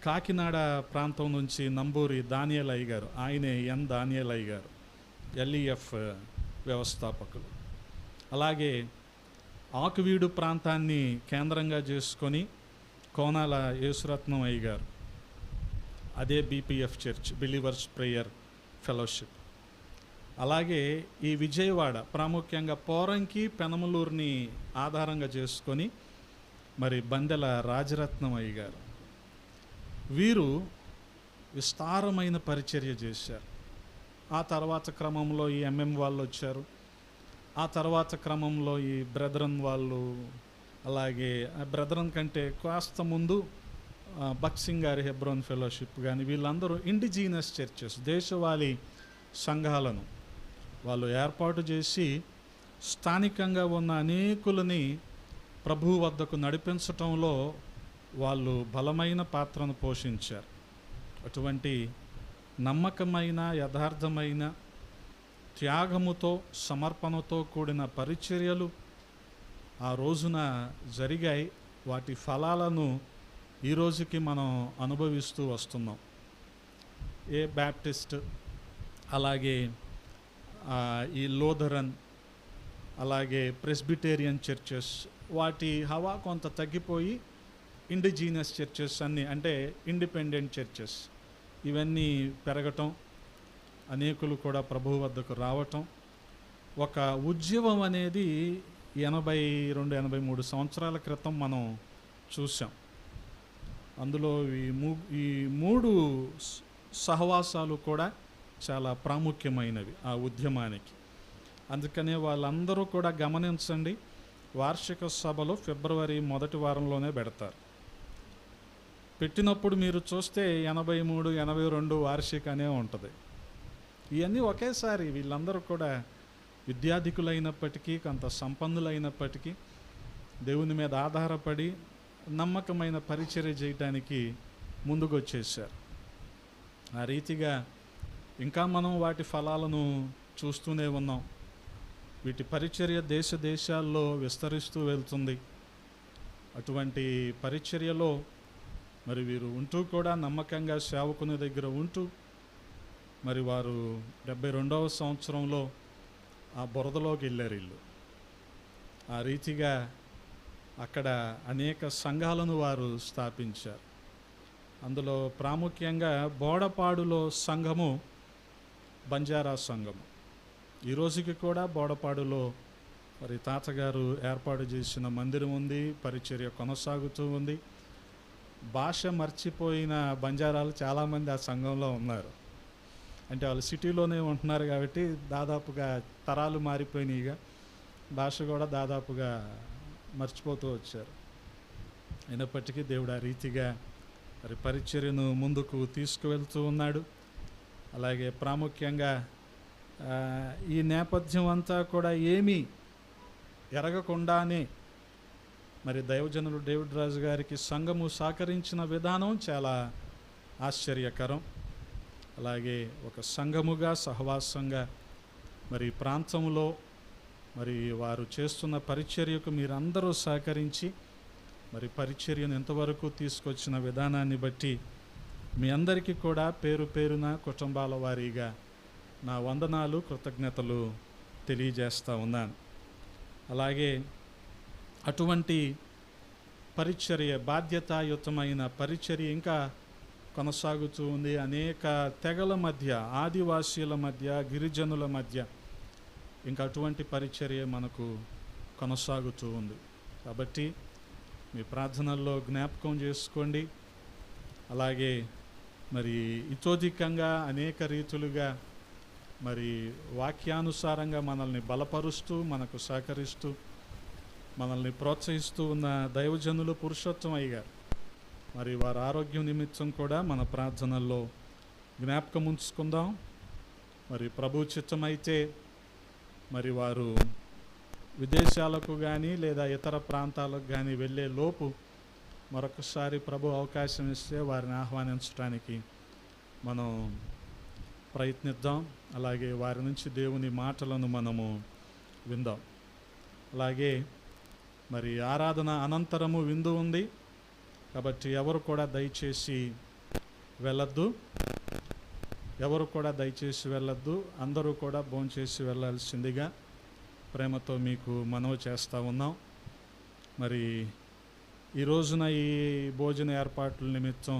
కాకినాడ ప్రాంతం నుంచి నంబూరి దానియేల్ అయ్య గారు, ఆయనే ఎన్ దానియేల్ అయ్య గారు, ఎల్ఈఎఫ్ వ్యవస్థాపకులు. అలాగే ఆకువీడు ప్రాంతాన్ని కేంద్రంగా చేసుకొని కోనాల యేసురత్నం అయ్య గారు, అదే BPF church, believers prayer fellowship. అలాగే ఈ విజయవాడ, ప్రాముఖ్యంగా పోరంకి, పెనమలూరుని ఆధారంగా చేసుకొని మరి బందెల రాజరత్నం అయ్య గారు, వీరు విస్తారమైన పరిచర్య చేశారు. ఆ తర్వాత క్రమంలో ఈ ఎంఎం వాళ్ళు వచ్చారు. ఆ తర్వాత క్రమంలో ఈ బ్రెదరన్ వాళ్ళు, అలాగే బ్రెదరన్ కంటే కాస్త ముందు బక్సింగ్ గారి హెబ్రోన్ ఫెలోషిప్ కానీ, వీళ్ళందరూ ఇండిజినస్ చర్చెస్, దేశవాళీ సంఘాలను వాళ్ళు ఏర్పాటు చేసి స్థానికంగా ఉన్న అనేకులని ప్రభువు వద్దకు నడిపించటంలో వాళ్ళు బలమైన పాత్రను పోషించారు. అటువంటి నమ్మకమైన, యథార్థమైన, త్యాగముతో, సమర్పణతో కూడిన పరిచర్యలు ఆ రోజున జరిగాయి. వాటి ఫలాలను ఈ రోజుకి మనం అనుభవిస్తూ వస్తున్నాం. ఏ బ్యాప్టిస్ట్, అలాగే ఈ లూథరన్, అలాగే ప్రెస్బిటేరియన్ చర్చెస్, వాటి హవా కొంత తగ్గిపోయి ఇండిజినస్ చర్చెస్ అన్నీ, అంటే ఇండిపెండెంట్ చర్చెస్, ఇవన్నీ పెరగటం, అనేకులు కూడా ప్రభువు వద్దకు రావటం, ఒక ఉద్యమం అనేది 82-83 సంవత్సరాల క్రితం మనం చూసాం. అందులో ఈ 3 సహవాసాలు కూడా చాలా ప్రాముఖ్యమైనవి ఆ ఉద్యమానికి. అందుకనే వాళ్ళందరూ కూడా గమనించండి, వార్షిక సభలు ఫిబ్రవరి మొదటి వారంలోనే పెడతారు. పెట్టినప్పుడు మీరు చూస్తే 83-82 వార్షికనే ఉంటుంది. ఇవన్నీ ఒకేసారి. వీళ్ళందరూ కూడా విద్యాధికులైనప్పటికీ, కొంత సంపన్నులైనప్పటికీ, దేవుని మీద ఆధారపడి నమ్మకమైన పరిచర్య చేయటానికి ముందుకు వచ్చేసారు. ఆ రీతిగా ఇంకా మనం వాటి ఫలాలను చూస్తూనే ఉన్నాం. వీటి పరిచర్య దేశ దేశాల్లో విస్తరిస్తూ వెళ్తుంది. అటువంటి పరిచర్యలో మరి వీరు ఉంటూ కూడా నమ్మకంగా సేవకుని దగ్గర ఉంటూ, మరి వారు 72వ సంవత్సరంలో ఆ బురదలోకి వెళ్ళారు వీళ్ళు. ఆ రీతిగా అక్కడ అనేక సంఘాలను వారు స్థాపించారు. అందులో ప్రాముఖ్యంగా బోడపాడులో సంఘము బంజారా సంఘము. ఈ రోజుకి కూడా బోడపాడులో మరి తాతగారు ఏర్పాటు చేసిన మందిరం ఉంది, పరిచర్య కొనసాగుతూ ఉంది. భాష మర్చిపోయిన బంజారాలు చాలామంది ఆ సంఘంలో ఉన్నారు. అంటే వాళ్ళు సిటీలోనే ఉంటున్నారు కాబట్టి దాదాపుగా తరాలు మారిపోయినాయిగా, భాష కూడా దాదాపుగా మర్చిపోతూ వచ్చారు. అయినప్పటికీ దేవుడు ఆ రీతిగా మరి పరిచర్యను ముందుకు తీసుకువెళ్తూ ఉన్నాడు. అలాగే ప్రాముఖ్యంగా ఈ నేపథ్యం అంతా కూడా ఏమీ ఎరగకుండానే మరి దైవజనులు డేవిడ్ రాజు గారికి సంఘము సహకరించిన విధానం చాలా ఆశ్చర్యకరం. అలాగే ఒక సంఘముగా, సహవాసంగా మరి ప్రాంతంలో మరి వారు చేస్తున్న పరిచర్యకు మీరందరూ సహకరించి మరి పరిచర్యను ఎంతవరకు తీసుకొచ్చిన విధానాన్ని బట్టి మీ అందరికీ కూడా పేరు పేరున కుటుంబాల వారీగా నా వందనాలు, కృతజ్ఞతలు తెలియజేస్తూ ఉన్నాను. అలాగే అటువంటి పరిచర్య, బాధ్యతాయుతమైన పరిచర్య ఇంకా కొనసాగుతూ ఉంది. అనేక తెగల మధ్య, ఆదివాసీల మధ్య, గిరిజనుల మధ్య ఇంకా అటువంటి పరిచర్య మనకు కొనసాగుతూ ఉంది. కాబట్టి మీ ప్రార్థనల్లో జ్ఞాపకం చేసుకోండి. అలాగే మరి ఇతోధికంగా అనేక రీతులుగా మరి వాక్యానుసారంగా మనల్ని బలపరుస్తూ, మనకు సహకరిస్తూ, మనల్ని ప్రోత్సహిస్తూ ఉన్న దైవజనులు పురుషోత్తం అయ్యారు. మరి వారి ఆరోగ్యం నిమిత్తం కూడా మన ప్రార్థనల్లో జ్ఞాపకం ఉంచుకుందాం. మరి ప్రభు చిత్తమైతే మరి వారు విదేశాలకు కానీ లేదా ఇతర ప్రాంతాలకు కానీ వెళ్ళే లోపు మరొకసారి ప్రభు అవకాశం ఇస్తే వారిని ఆహ్వానించడానికి మనం ప్రయత్నిద్దాం. అలాగే వారి నుంచి దేవుని మాటలను మనము విందాం. అలాగే మరి ఆరాధన అనంతరము విందు ఉంది కాబట్టి ఎవరు కూడా దయచేసి వెళ్ళొద్దు. అందరూ కూడా భోంచేసి వెళ్ళాల్సిందిగా ప్రేమతో మీకు మనవి చేస్తూ ఉన్నాం. మరి ఈ రోజున ఈ భోజన ఏర్పాట్ల నిమిత్తం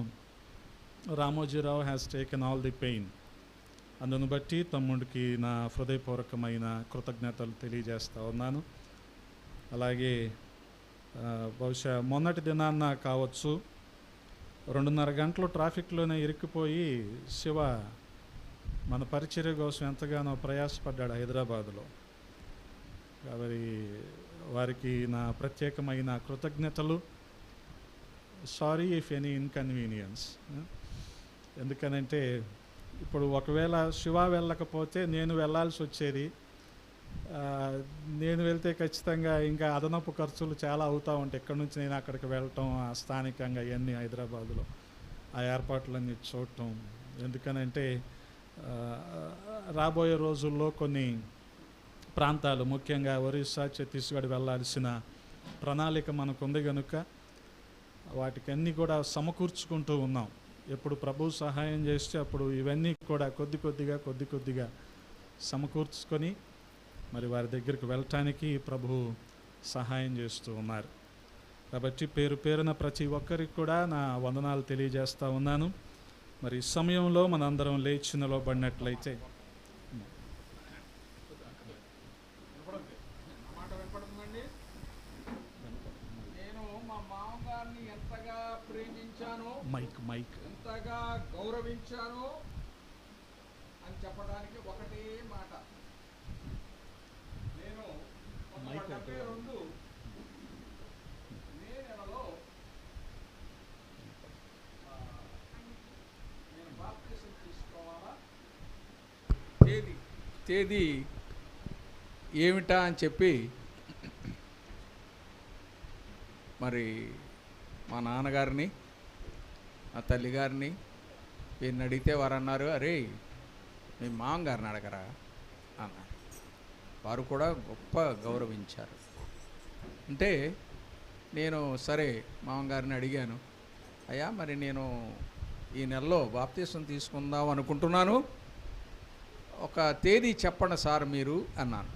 Ramoji Rao has taken all the pain. అందును బట్టి తమ్ముడికి నా హృదయపూర్వకమైన కృతజ్ఞతలు తెలియజేస్తూ ఉన్నాను. అలాగే బహుశా మొన్నటి దినాన్న కావచ్చు, 2.5 గంటలు ట్రాఫిక్లోనే ఇరుక్కుపోయి శివ మన పరిచర్య కోసం ఎంతగానో ప్రయాసపడ్డాడు హైదరాబాదులో. కాబట్టి వారికి నా ప్రత్యేకమైన కృతజ్ఞతలు. Sorry if any inconvenience. ఎందుకనంటే ఇప్పుడు ఒకవేళ శివ వెళ్ళకపోతే నేను వెళ్ళాల్సి వచ్చేది. నేను వెళ్తే ఖచ్చితంగా ఇంకా అదనపు ఖర్చులు చాలా అవుతూ ఉంటాయి. ఇక్కడి నుంచి నేను అక్కడికి వెళ్ళటం, స్థానికంగా ఇవన్నీ హైదరాబాదులో ఆ ఏర్పాట్లన్నీ చూడటం. ఎందుకనంటే రాబోయే రోజుల్లో కొన్ని ప్రాంతాలు, ముఖ్యంగా ఒరిస్సా, ఛత్తీస్గఢ్ వెళ్ళాల్సిన ప్రణాళిక మనకు ఉంది కనుక వాటికన్నీ కూడా సమకూర్చుకుంటూ ఉన్నాం. ఎప్పుడు ప్రభు సహాయం చేస్తే అప్పుడు ఇవన్నీ కూడా కొద్ది కొద్దిగా సమకూర్చుకొని మరి వారి దగ్గరికి వెళ్ళటానికి ప్రభు సహాయం చేస్తూ ఉన్నారు. కాబట్టి పేరు పేరున ప్రతి ఒక్కరికి కూడా నా వందనాలు తెలియజేస్తూ ఉన్నాను. మరి ఈ సమయంలో మనందరం లేచి నిలబడినట్లయితే నేను మా మామగారిని ఎంతగా ప్రేమించానో, మైక్ ఎంతగా గౌరవించానో అని చెప్పడానికి ఒకటే మాట. నేను 1972 మే నెలలో నేను బాప్టిజం తీసుకోవాలా, తేదీ ఏమిటా అని చెప్పి మరి మా నాన్నగారిని, మా తల్లిగారిని వీరిని అడిగితే వారు అన్నారు, అరే మీ మామగారిని అడగరా అన్నారు. వారు కూడా గొప్ప గౌరవించారు. అంటే నేను సరే మామగారిని అడిగాను, అయ్యా మరి నేను ఈ నెలలో బాప్తిసం తీసుకుందాం అనుకుంటున్నాను, ఒక తేదీ చెప్పండి సార్ మీరు అన్నాను.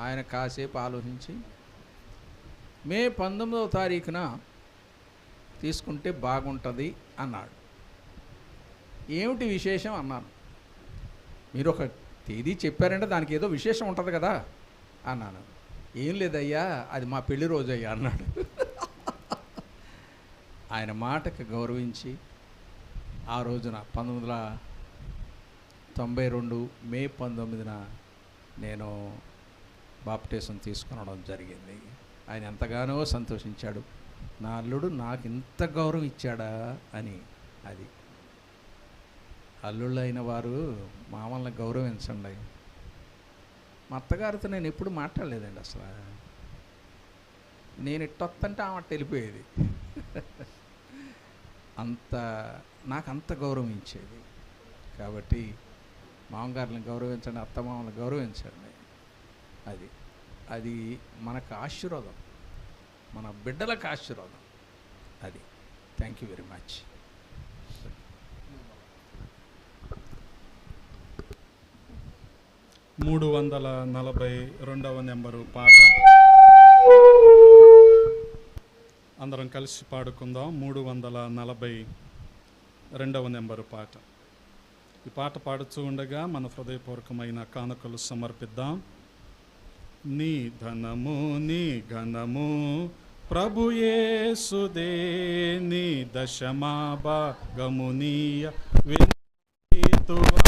ఆయన కాసేపు ఆలోచించి మే 19వ తారీఖున తీసుకుంటే బాగుంటుంది అన్నాడు. ఏమిటి విశేషం అన్నాను. మీరు ఒక తేదీ చెప్పారంటే దానికి ఏదో విశేషం ఉంటుంది కదా అన్నాను. ఏం లేదయ్యా, అది మా పెళ్లి రోజు అయ్యా అన్నాడు. ఆయన మాటకు గౌరవించి ఆ రోజున 1992 మే 19న నేను బాప్టిజం తీసుకొనడం జరిగింది. ఆయన ఎంతగానో సంతోషించాడు. నా అల్లుడు నాకు ఇంత గౌరవం ఇచ్చాడా అని. అది అల్లుళ్ళు అయిన వారు మామల్ని గౌరవించండి. మా అత్తగారితో నేను ఎప్పుడు మాట్లాడలేదండి అసలు. నేను ఇట్టొత్తంటే ఆమె వెళ్ళిపోయేది. నాకు అంత గౌరవం ఇచ్చేది. కాబట్టి మామగారిని గౌరవించండి, అత్తమామల్ని గౌరవించండి. అది మనకు ఆశీర్వాదం, మన బిడ్డలకు ఆశీర్వాదం. అది. Thank you very much. 342వ నెంబరు పాట అందరం కలిసి పాడుకుందాం. 342వ నెంబరు పాట. ఈ పాట పాడుతూ ఉండగా మన హృదయపూర్వకమైన కానుకలు సమర్పిద్దాం. నీ ధనము నీ ఘనము ప్రభుయేసుదే, నీ దశమా భాగమునీయ వినీతువా.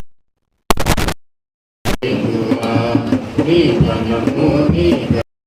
నీ ధనము నీ